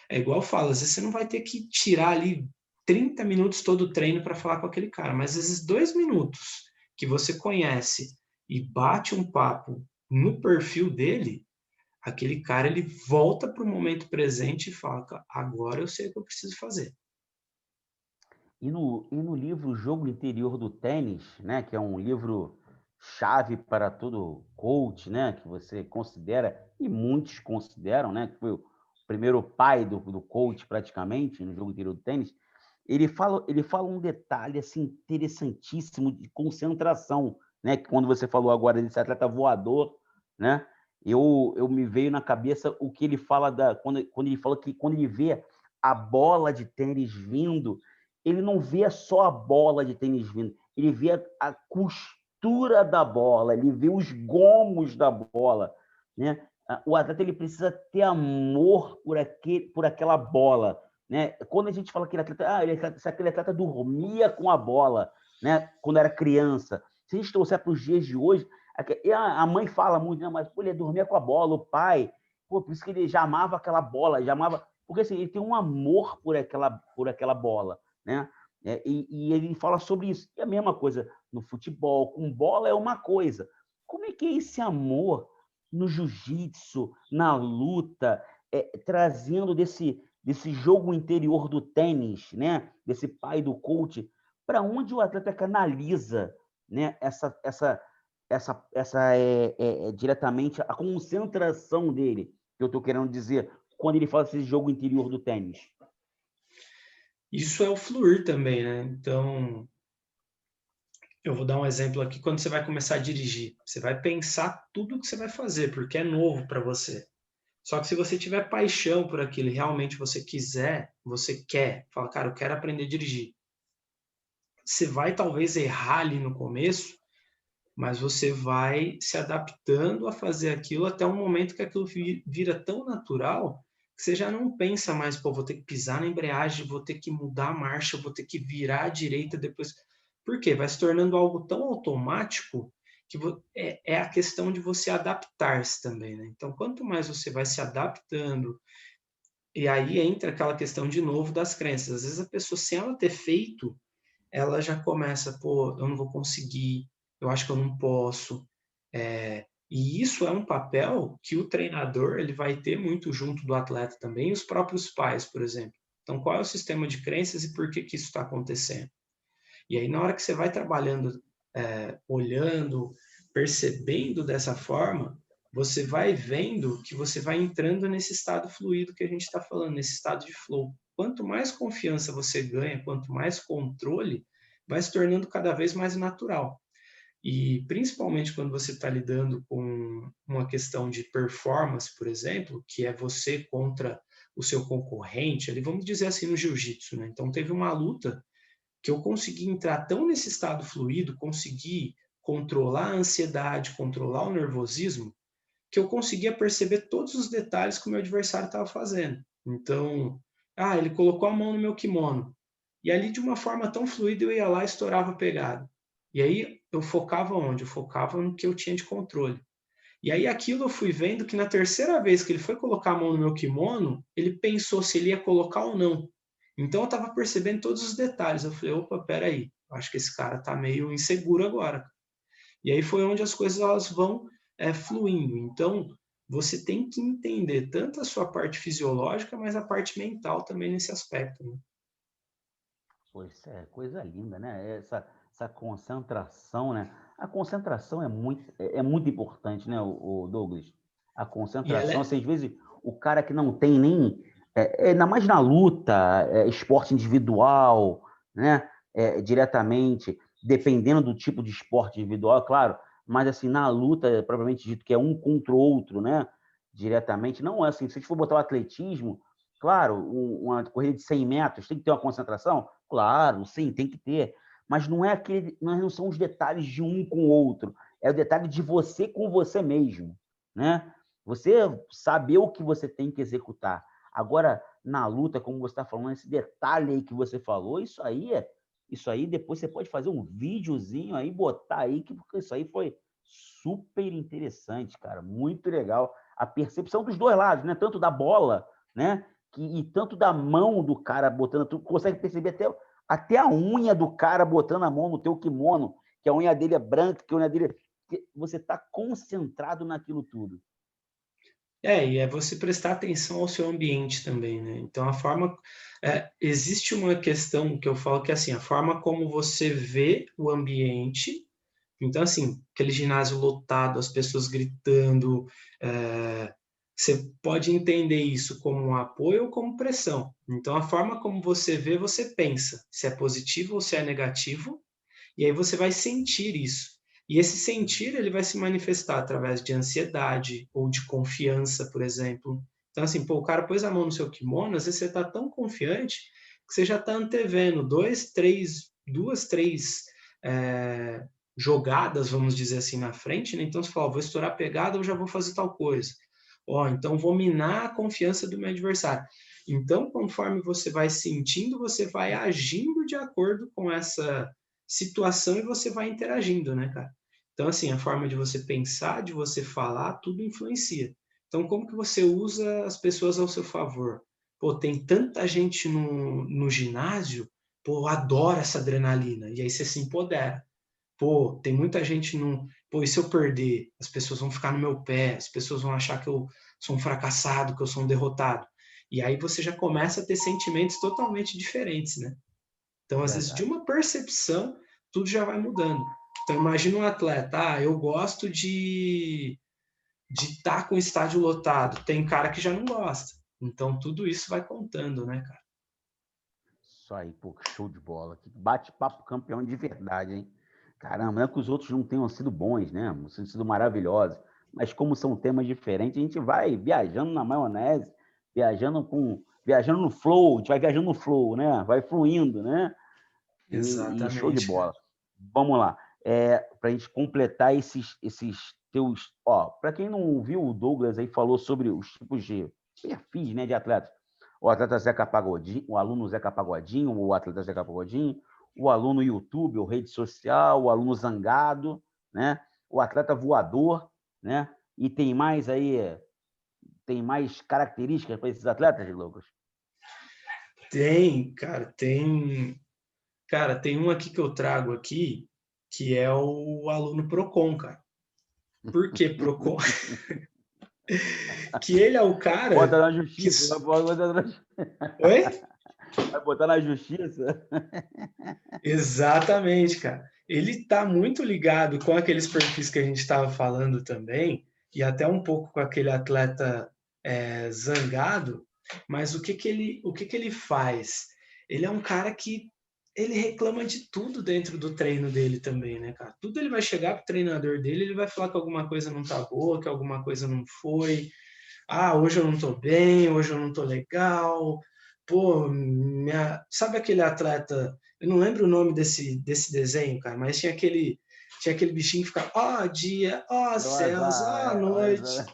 é igual eu falo, às vezes você não vai ter que tirar ali 30 minutos todo o treino para falar com aquele cara, mas às vezes 2 minutos que você conhece e bate um papo no perfil dele, aquele cara ele volta para o momento presente e fala, agora eu sei o que eu preciso fazer. E no livro O Jogo Interior do Tênis, né, que é um livro chave para todo coach, né, que você considera, e muitos consideram, né, que foi o primeiro pai do coach praticamente no jogo interior do tênis, ele fala um detalhe assim, interessantíssimo de concentração, né, que quando você falou agora desse atleta voador, né, eu me veio na cabeça o que ele fala quando ele fala que quando ele vê a bola de tênis vindo, ele não vê só a bola de tênis vindo, ele vê a costura da bola, ele vê os gomos da bola, né? O atleta ele precisa ter amor por aquela bola, né? Quando a gente fala que se aquele atleta dormia com a bola, né? Quando era criança, se a gente trouxer para os dias de hoje, a mãe fala muito, né? Mas pô, ele dormia com a bola, o pai, pô, por isso que ele já amava aquela bola, já amava, porque assim, ele tem um amor por aquela bola, né? E ele fala sobre isso. E a mesma coisa no futebol, com bola é uma coisa. Como é que é esse amor no jiu-jitsu, na luta, trazendo desse jogo interior do tênis, né? Desse pai do coach, para onde o atleta canaliza, né? Essa diretamente a concentração dele, que eu estou querendo dizer, quando ele fala desse jogo interior do tênis. Isso é o fluir também, né? Então, eu vou dar um exemplo aqui. Quando você vai começar a dirigir, você vai pensar tudo que você vai fazer, porque é novo para você. Só que se você tiver paixão por aquilo e realmente você quer, fala, cara, eu quero aprender a dirigir. Você vai talvez errar ali no começo, mas você vai se adaptando a fazer aquilo até um momento que aquilo vira tão natural que você já não pensa mais, pô, vou ter que pisar na embreagem, vou ter que mudar a marcha, vou ter que virar à direita depois. Por quê? Vai se tornando algo tão automático que é a questão de você adaptar-se também, né? Então, quanto mais você vai se adaptando, e aí entra aquela questão de novo das crenças. Às vezes a pessoa, sem ela ter feito, ela já começa, pô, eu não vou conseguir, eu acho que eu não posso. E isso é um papel que o treinador ele vai ter muito junto do atleta também, e os próprios pais, por exemplo. Então, qual é o sistema de crenças e por que que isso está acontecendo? E aí, na hora que você vai trabalhando, olhando, percebendo dessa forma, você vai vendo que você vai entrando nesse estado fluido que a gente está falando, nesse estado de flow. Quanto mais confiança você ganha, quanto mais controle, vai se tornando cada vez mais natural. E principalmente quando você está lidando com uma questão de performance, por exemplo, que é você contra o seu concorrente, ali vamos dizer assim no jiu-jitsu, né? Então teve uma luta que eu consegui entrar tão nesse estado fluido, consegui controlar a ansiedade, controlar o nervosismo, que eu conseguia perceber todos os detalhes que o meu adversário estava fazendo. Então, ele colocou a mão no meu kimono. E ali, de uma forma tão fluida, eu ia lá e estourava a pegada. E aí, eu focava onde? Eu focava no que eu tinha de controle. E aí, aquilo eu fui vendo que na terceira vez que ele foi colocar a mão no meu kimono, ele pensou se ele ia colocar ou não. Então, eu estava percebendo todos os detalhes. Eu falei, opa, peraí, acho que esse cara está meio inseguro agora. E aí foi onde as coisas elas vão fluindo. Então, você tem que entender tanto a sua parte fisiológica, mas a parte mental também nesse aspecto. Né? Pois é, coisa linda, né? Essa concentração, né? A concentração é muito importante, né, o Douglas? A E ela concentração, é, assim, às vezes o cara que não tem nem, ainda mais na luta, esporte individual, né? Diretamente, dependendo do tipo de esporte individual, é claro, mas assim, na luta, propriamente dito, que é um contra o outro, né? Diretamente, não é assim, se a gente for botar o atletismo, claro, uma corrida de 100 metros tem que ter uma concentração, claro, sim, tem que ter. Mas não são os detalhes de um com o outro. É o detalhe de você com você mesmo, né? Você saber o que você tem que executar. Agora, na luta, como você está falando, esse detalhe aí que você falou, isso aí depois você pode fazer um videozinho aí, botar aí, porque isso aí foi super interessante, cara, muito legal. A percepção dos dois lados, né? Tanto da bola, né? E tanto da mão do cara botando, tu consegue perceber até a unha do cara botando a mão no teu kimono, que a unha dele é branca, que a unha dele. Você está concentrado naquilo tudo. e é você prestar atenção ao seu ambiente também, né? Então, existe uma questão que eu falo que é assim, a forma como você vê o ambiente. Então, assim, aquele ginásio lotado, as pessoas gritando, você pode entender isso como um apoio ou como pressão. Então, a forma como você vê, você pensa se é positivo ou se é negativo, e aí você vai sentir isso. E esse sentir, ele vai se manifestar através de ansiedade ou de confiança, por exemplo. Então, assim, o cara pôs a mão no seu kimono, às vezes você está tão confiante que você já está antevendo duas, três jogadas, vamos dizer assim, na frente, né? Então você fala, vou estourar a pegada, eu já vou fazer tal coisa. Então vou minar a confiança do meu adversário. Então, conforme você vai sentindo, você vai agindo de acordo com essa situação e você vai interagindo, né, cara? Então, assim, a forma de você pensar, de você falar, tudo influencia. Então, como que você usa as pessoas ao seu favor? Pô, tem tanta gente no ginásio, pô, adora essa adrenalina. E aí você se empodera. Pô, tem muita gente no. Pô, e se eu perder? As pessoas vão ficar no meu pé, as pessoas vão achar que eu sou um fracassado, que eu sou um derrotado. E aí você já começa a ter sentimentos totalmente diferentes, né? Então, às vezes, de Verdade. uma percepção, tudo já vai mudando. Então, imagina um atleta, eu gosto de estar com o estádio lotado. Tem cara que já não gosta. Então, tudo isso vai contando, né, cara? Isso aí, pô, show de bola. Que bate-papo campeão de verdade, hein? Caramba, não é que os outros não tenham sido bons, né? Não tenham sido maravilhosos. Mas como são temas diferentes, a gente vai viajando na maionese, viajando no flow, a gente vai viajando no flow, né? Vai fluindo, né? E show de Exatamente, cara. bola. Vamos lá. Para a gente completar esses teus. Ó, para quem não viu, o Douglas aí falou sobre os tipos de perfis, né, de atletas. O atleta Zeca Pagodinho, o aluno Zeca Pagodinho, o atleta Zeca Pagodinho, o aluno YouTube, ou rede social, o aluno zangado, né? O atleta voador, né? E tem mais características para esses atletas, Douglas? Tem, cara, tem. Cara, tem um aqui que eu trago aqui, que é o aluno Procon, cara. Por que Procon? Que ele é o Bota cara na que. justiça, vai Oi? botar na justiça. Exatamente, cara. Ele tá muito ligado com aqueles perfis que a gente estava falando também, e até um pouco com aquele atleta zangado, mas o que que ele faz? Ele é um cara que ele reclama de tudo dentro do treino dele também, né, cara? Tudo ele vai chegar pro treinador dele, ele vai falar que alguma coisa não tá boa, que alguma coisa não foi, hoje eu não tô bem, hoje eu não tô legal. Pô, sabe aquele atleta? Eu não lembro o nome desse desenho, cara, mas tinha aquele bichinho que ficava, ó dia, ó céus, ó noite.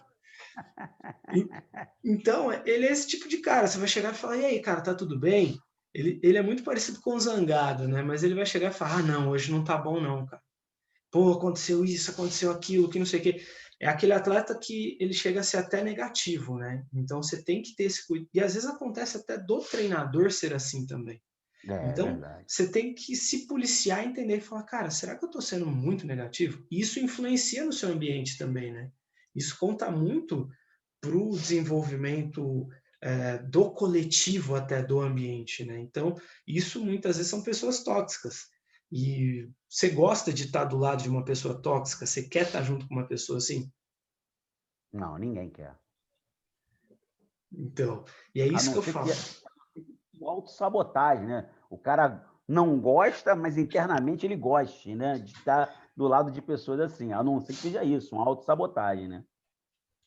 Então, ele é esse tipo de cara. Você vai chegar e falar, e aí, cara, tá tudo bem? Ele é muito parecido com o Zangado, né? Mas ele vai chegar e falar, ah, não, hoje não tá bom não, cara. Pô, aconteceu isso, aconteceu aquilo, que não sei o quê. É aquele atleta que ele chega a ser até negativo, né? Então você tem que ter esse cuidado. E às vezes acontece até do treinador ser assim também. É Então verdade. você tem que se policiar e entender e falar, cara, será que eu estou sendo muito negativo? E isso influencia no seu ambiente também, né? Isso conta muito para o desenvolvimento do coletivo até do ambiente, né? Então, isso muitas vezes são pessoas tóxicas. E você gosta de estar do lado de uma pessoa tóxica? Você quer estar junto com uma pessoa assim? Não, ninguém quer. Então, e é A isso não que eu ser falo. que autossabotagem, né? O cara não gosta, mas internamente ele goste, né? De estar do lado de pessoas assim. A não ser que seja isso, uma autossabotagem, né?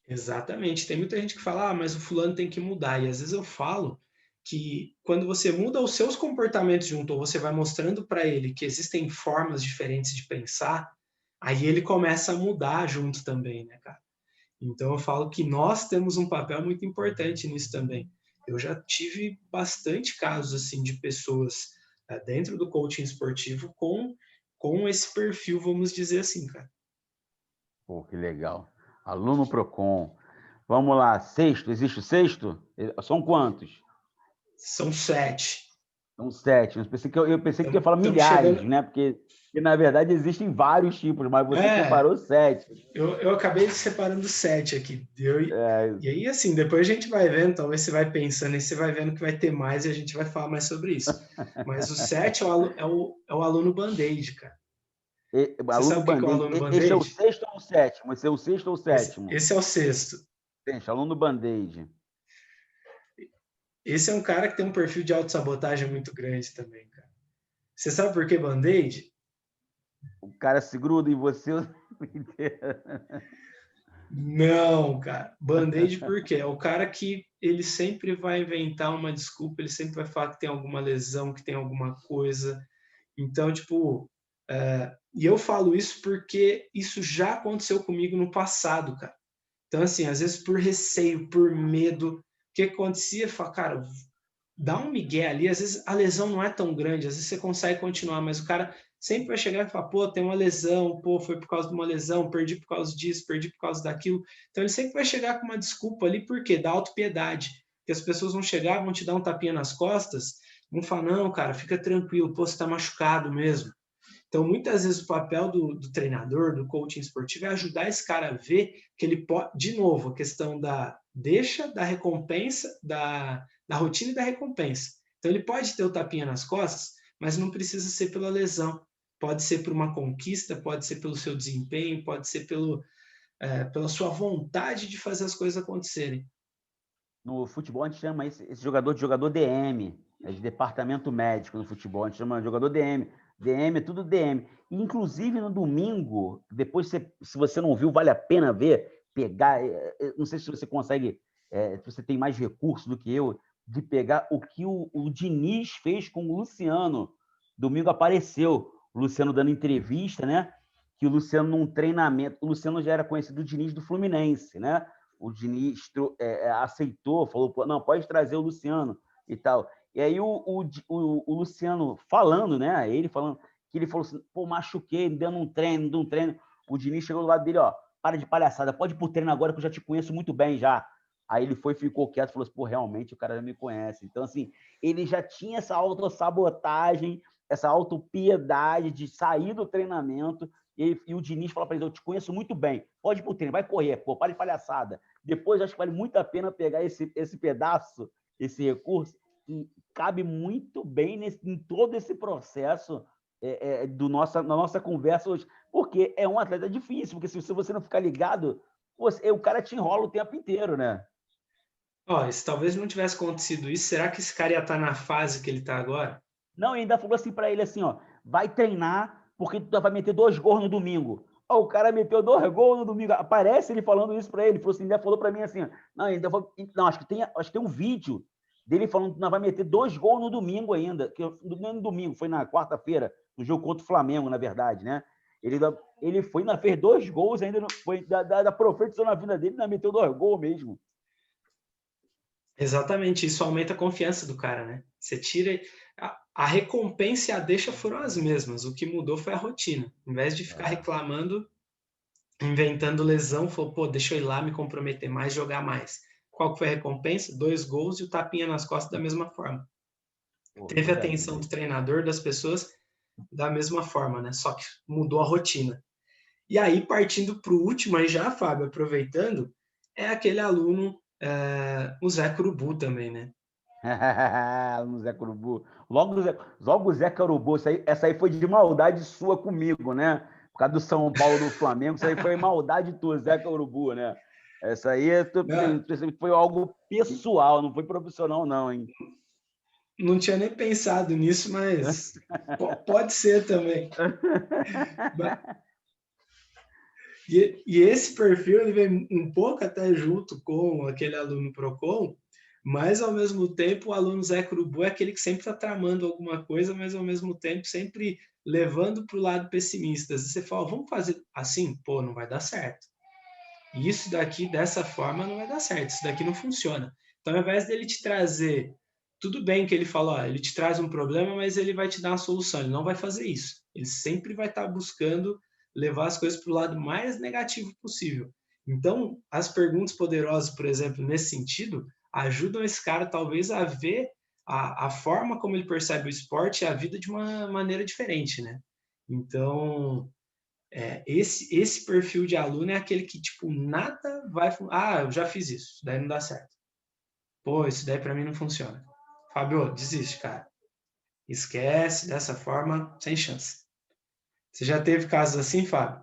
Exatamente. Tem muita gente que fala, ah, mas o fulano tem que mudar. E às vezes eu falo que quando você muda os seus comportamentos junto, ou você vai mostrando para ele que existem formas diferentes de pensar, aí ele começa a mudar junto também, né, cara? Então eu falo que nós temos um papel muito importante nisso também. Eu já tive bastante casos assim de pessoas dentro do coaching esportivo com esse perfil, vamos dizer assim, cara. Pô, que legal. Aluno Procon. Vamos lá, sexto, existe o sexto? São quantos? São 7. São sete. Eu pensei que tu ia falar Estamos milhares, chegando. né? Porque na verdade existem vários tipos, mas você É, separou sete. eu acabei separando 7 aqui. É, E aí, assim, depois a gente vai vendo, talvez você vai pensando e você vai vendo que vai ter mais e a gente vai falar mais sobre isso. Mas o 7 é o aluno Band-Aid, cara. Você aluno sabe o que é o Band-Aid. aluno Esse é o Band-Aid? sexto ou o sétimo? Esse é o sexto ou o sétimo? Esse é o sexto. Gente, aluno Band-Aid. Esse é um cara que tem um perfil de autossabotagem muito grande também, cara. Você sabe por que Band-Aid? O cara se gruda em você. Não, cara. Band-Aid por quê? É o cara que ele sempre vai inventar uma desculpa, ele sempre vai falar que tem alguma lesão, que tem alguma coisa. Então, tipo, e eu falo isso porque isso já aconteceu comigo no passado, cara. Então, assim, às vezes por receio, por medo, o que acontecia? Fala, cara, dá um migué ali, às vezes a lesão não é tão grande, às vezes você consegue continuar, mas o cara sempre vai chegar e falar, pô, tem uma lesão, pô, foi por causa de uma lesão, perdi por causa disso, perdi por causa daquilo. Então ele sempre vai chegar com uma desculpa ali, por quê? Da autopiedade. Que as pessoas vão chegar, vão te dar um tapinha nas costas, vão falar, não, cara, fica tranquilo, pô, você tá machucado mesmo. Então, muitas vezes o papel do treinador, do coaching esportivo, é ajudar esse cara a ver que ele pode, de novo, a questão da deixa, da recompensa, da rotina e da recompensa. Então, ele pode ter o tapinha nas costas, mas não precisa ser pela lesão. Pode ser por uma conquista, pode ser pelo seu desempenho, pode ser pela sua vontade de fazer as coisas acontecerem. No futebol, a gente chama esse jogador de jogador DM, de departamento médico no futebol, a gente chama de jogador DM. DM é tudo DM. Inclusive, no domingo, depois, se você não viu, vale a pena ver, pegar. Não sei se você consegue, se você tem mais recursos do que eu, de pegar o que o Diniz fez com o Luciano. Domingo apareceu o Luciano dando entrevista, né? Que o Luciano, num treinamento. O Luciano já era conhecido do Diniz do Fluminense, né? O Diniz aceitou, falou, não, pode trazer o Luciano e tal. E aí o Luciano falando, né? Ele falando, que ele falou assim, pô, machuquei, dando um treino. O Diniz chegou do lado dele, ó, para de palhaçada, pode ir pro treino agora que eu já te conheço muito bem já. Aí ele ficou quieto e falou assim, pô, realmente o cara já me conhece. Então, assim, ele já tinha essa autossabotagem, essa autopiedade de sair do treinamento e o Diniz fala para ele, eu te conheço muito bem, pode ir pro treino, vai correr, pô, para de palhaçada. Depois, acho que vale muito a pena pegar esse pedaço, esse recurso, que cabe muito bem em todo esse processo na nossa conversa hoje. Porque é um atleta difícil, porque se você não ficar ligado, o cara te enrola o tempo inteiro, né? Ó, se talvez não tivesse acontecido isso, será que esse cara ia estar na fase que ele está agora? Não, e ainda falou assim para ele assim, ó, vai treinar porque tu vai meter 2 gols no domingo. Ó, o cara meteu 2 gols no domingo. Aparece ele falando isso para ele. Falou assim, ainda falou para mim assim, ó, não, ainda vou, não, acho que tem um vídeo dele falando que nós vai meter 2 gols no domingo ainda, que no domingo, foi na quarta-feira, no jogo contra o Flamengo, na verdade, né? Ele foi, fez 2 gols ainda, foi da profetização na vida dele, ainda meteu 2 gols mesmo. Exatamente, isso aumenta a confiança do cara, né? Você tira. A recompensa e a deixa foram as mesmas, o que mudou foi a rotina. Em vez de ficar reclamando, inventando lesão, falou, pô, deixa eu ir lá me comprometer mais, jogar mais. Qual que foi a recompensa? 2 gols e o tapinha nas costas da mesma forma. Pô, Teve a atenção do treinador, das pessoas, da mesma forma, né? Só que mudou a rotina. E aí, partindo para o último, aí já, Fábio, aproveitando, é aquele aluno, o Zé Curubu também, né? No Zé Curubu. Logo o Zé Curubu, essa aí foi de maldade sua comigo, né? Por causa do São Paulo, do Flamengo, isso aí foi maldade tua, Zé Curubu, né? Essa aí foi algo pessoal, não foi profissional, não, hein? Não tinha nem pensado nisso, mas pode ser também. E esse perfil ele vem um pouco até junto com aquele aluno Procon, mas ao mesmo tempo o aluno Zé Curubu é aquele que sempre está tramando alguma coisa, mas ao mesmo tempo sempre levando para o lado pessimista. Você fala, vamos fazer assim? Pô, não vai dar certo. Isso daqui, dessa forma, não vai dar certo. Isso daqui não funciona. Então, ao invés dele te trazer, tudo bem que ele fala, ó, ele te traz um problema, mas ele vai te dar uma solução. Ele não vai fazer isso. Ele sempre vai estar buscando levar as coisas para o lado mais negativo possível. Então, as perguntas poderosas, por exemplo, nesse sentido, ajudam esse cara talvez a ver a forma como ele percebe o esporte e a vida de uma maneira diferente, né? Então, esse perfil de aluno é aquele que, tipo, nada vai... Ah, eu já fiz isso daí não dá certo. Pô, isso daí para mim não funciona. Fábio, desiste, cara. Esquece, dessa forma, sem chance. Você já teve casos assim, Fábio?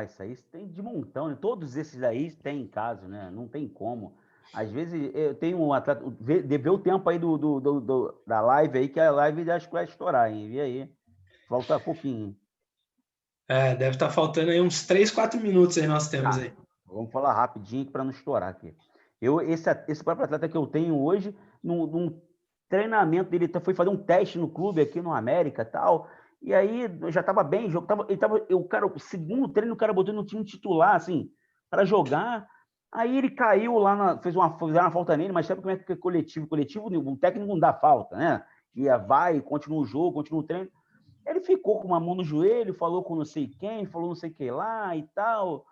Isso aí tem de montão, né? Todos esses aí tem em caso, né? Não tem como. Às vezes eu tenho um atleta. Vê o tempo aí da live aí, que a live acho que vai estourar, hein? Vê aí. Falta pouquinho. Deve estar faltando aí uns 3, 4 minutos aí nós temos aí. Vamos falar rapidinho para não estourar aqui. Esse próprio atleta que eu tenho hoje, num treinamento dele, foi fazer um teste no clube aqui no América e tal. E aí eu já estava bem, o segundo treino, o cara botou no time titular, assim, para jogar. Aí ele caiu lá, fez uma falta nele, mas sabe como é que é coletivo? Coletivo, o técnico não dá falta, né? Vai, continua o jogo, continua o treino. Ele ficou com uma mão no joelho, falou com não sei quem, falou não sei o que lá e tal.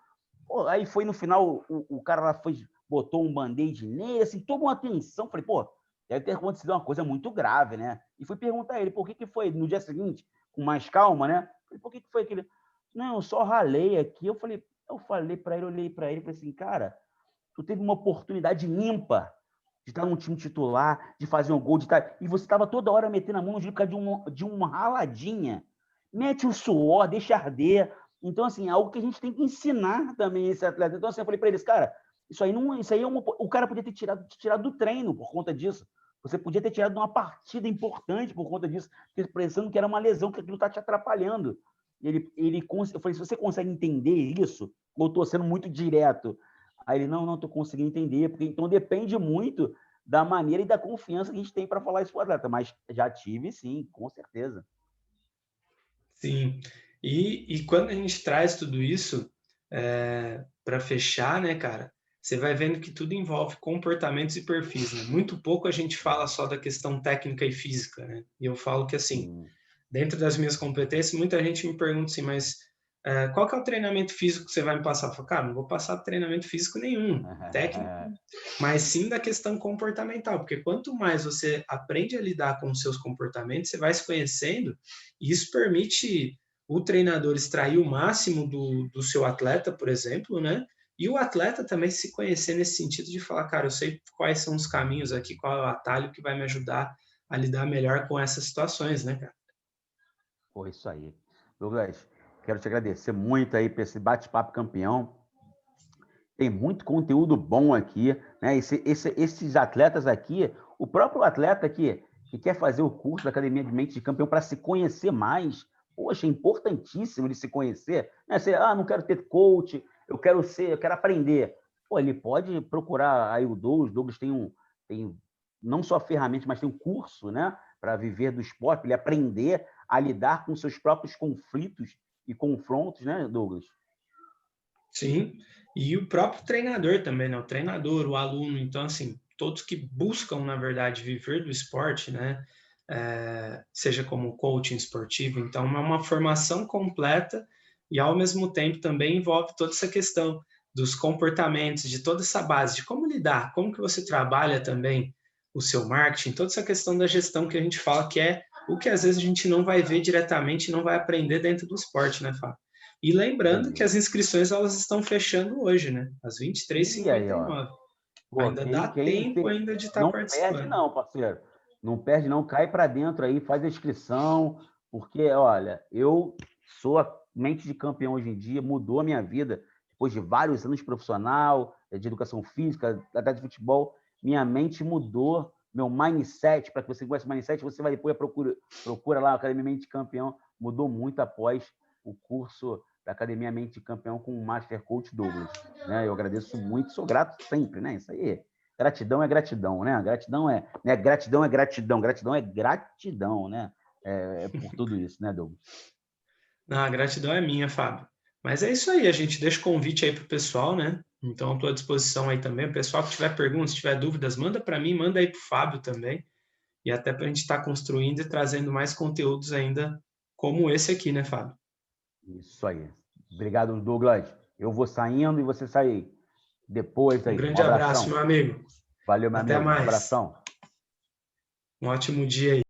Pô, aí foi no final, o cara lá botou um band-aid nele, assim, toda uma atenção. Falei, pô, deve ter acontecido uma coisa muito grave, né? E fui perguntar a ele, por que foi? No dia seguinte, com mais calma, né? Falei, por que foi aquele... Não, eu só ralei aqui. Eu falei para ele, olhei para ele e falei assim, cara, tu teve uma oportunidade ímpar de estar num time titular, de fazer um gol, e você estava toda hora metendo a mão no joelho por causa de uma raladinha. Mete o suor, deixa arder. Então, assim, é algo que a gente tem que ensinar também esse atleta. Então, assim, eu falei para eles, cara, isso aí o cara podia ter tirado do treino por conta disso. Você podia ter tirado de uma partida importante por conta disso, pensando que era uma lesão, que aquilo está te atrapalhando. Eu falei, se você consegue entender isso, ou estou sendo muito direto, aí ele, não estou conseguindo entender, porque então depende muito da maneira e da confiança que a gente tem para falar isso para o atleta, mas já tive, sim, com certeza. Sim. E quando a gente traz tudo isso para fechar, né, cara, você vai vendo que tudo envolve comportamentos e perfis, né? Muito pouco a gente fala só da questão técnica e física, né? E eu falo que, assim, dentro das minhas competências, muita gente me pergunta assim, mas qual que é o treinamento físico que você vai me passar? Eu falo, cara, não vou passar treinamento físico nenhum, técnico, mas sim da questão comportamental, porque quanto mais você aprende a lidar com os seus comportamentos, você vai se conhecendo, e isso permite o treinador extrair o máximo do seu atleta, por exemplo, né? E o atleta também se conhecer nesse sentido de falar, cara, eu sei quais são os caminhos aqui, qual é o atalho que vai me ajudar a lidar melhor com essas situações, né, cara? Pô, isso aí. Douglas, quero te agradecer muito aí por esse bate-papo campeão. Tem muito conteúdo bom aqui, né? Esses atletas aqui, o próprio atleta que quer fazer o curso da Academia de Mente de Campeão para se conhecer mais, poxa, é importantíssimo ele se conhecer. Né? Não quero ter coach, eu quero aprender. Pô, ele pode procurar aí o Douglas tem não só ferramentas, mas tem um curso, né, para viver do esporte, para ele aprender a lidar com seus próprios conflitos e confrontos, né, Douglas? Sim, e o próprio treinador também, né? O treinador, o aluno, então, assim, todos que buscam, na verdade, viver do esporte, né? Seja como coaching esportivo, então é uma formação completa e, ao mesmo tempo, também envolve toda essa questão dos comportamentos, de toda essa base, de como lidar, como que você trabalha também o seu marketing, toda essa questão da gestão que a gente fala que é o que às vezes a gente não vai ver diretamente, não vai aprender dentro do esporte, né, Fábio? E lembrando que as inscrições elas estão fechando hoje, né? Às E aí, ó, 23h59. pô, Ainda dá tempo ainda de estar não perde participando. não, parceiro. Não perde não, cai para dentro aí, faz a inscrição, porque, olha, eu sou a mente de campeão hoje em dia, mudou a minha vida, depois de vários anos de profissional, de educação física, até de futebol, minha mente mudou, meu mindset, para que você conheça o mindset, você vai depois procura lá a Academia Mente de Campeão, mudou muito após o curso da Academia Mente de Campeão com o Master Coach Douglas, né? Eu agradeço muito, sou grato sempre, né? Isso aí. Gratidão é gratidão, né? Gratidão é, né? Gratidão é gratidão, gratidão é gratidão, né? Por tudo isso, né, Douglas? Não, a gratidão é minha, Fábio. Mas é isso aí, a gente deixa o convite aí para o pessoal, né? Então, estou à disposição aí também. O pessoal que tiver perguntas, se tiver dúvidas, manda para mim, manda aí para o Fábio também. E até para a gente estar construindo e trazendo mais conteúdos ainda como esse aqui, né, Fábio? Isso aí. Obrigado, Douglas. Eu vou saindo e você sai depois Um aí. Um grande abraço, abração. meu amigo. Valeu, meu Até amigo. Um mais. abração. Um ótimo dia aí.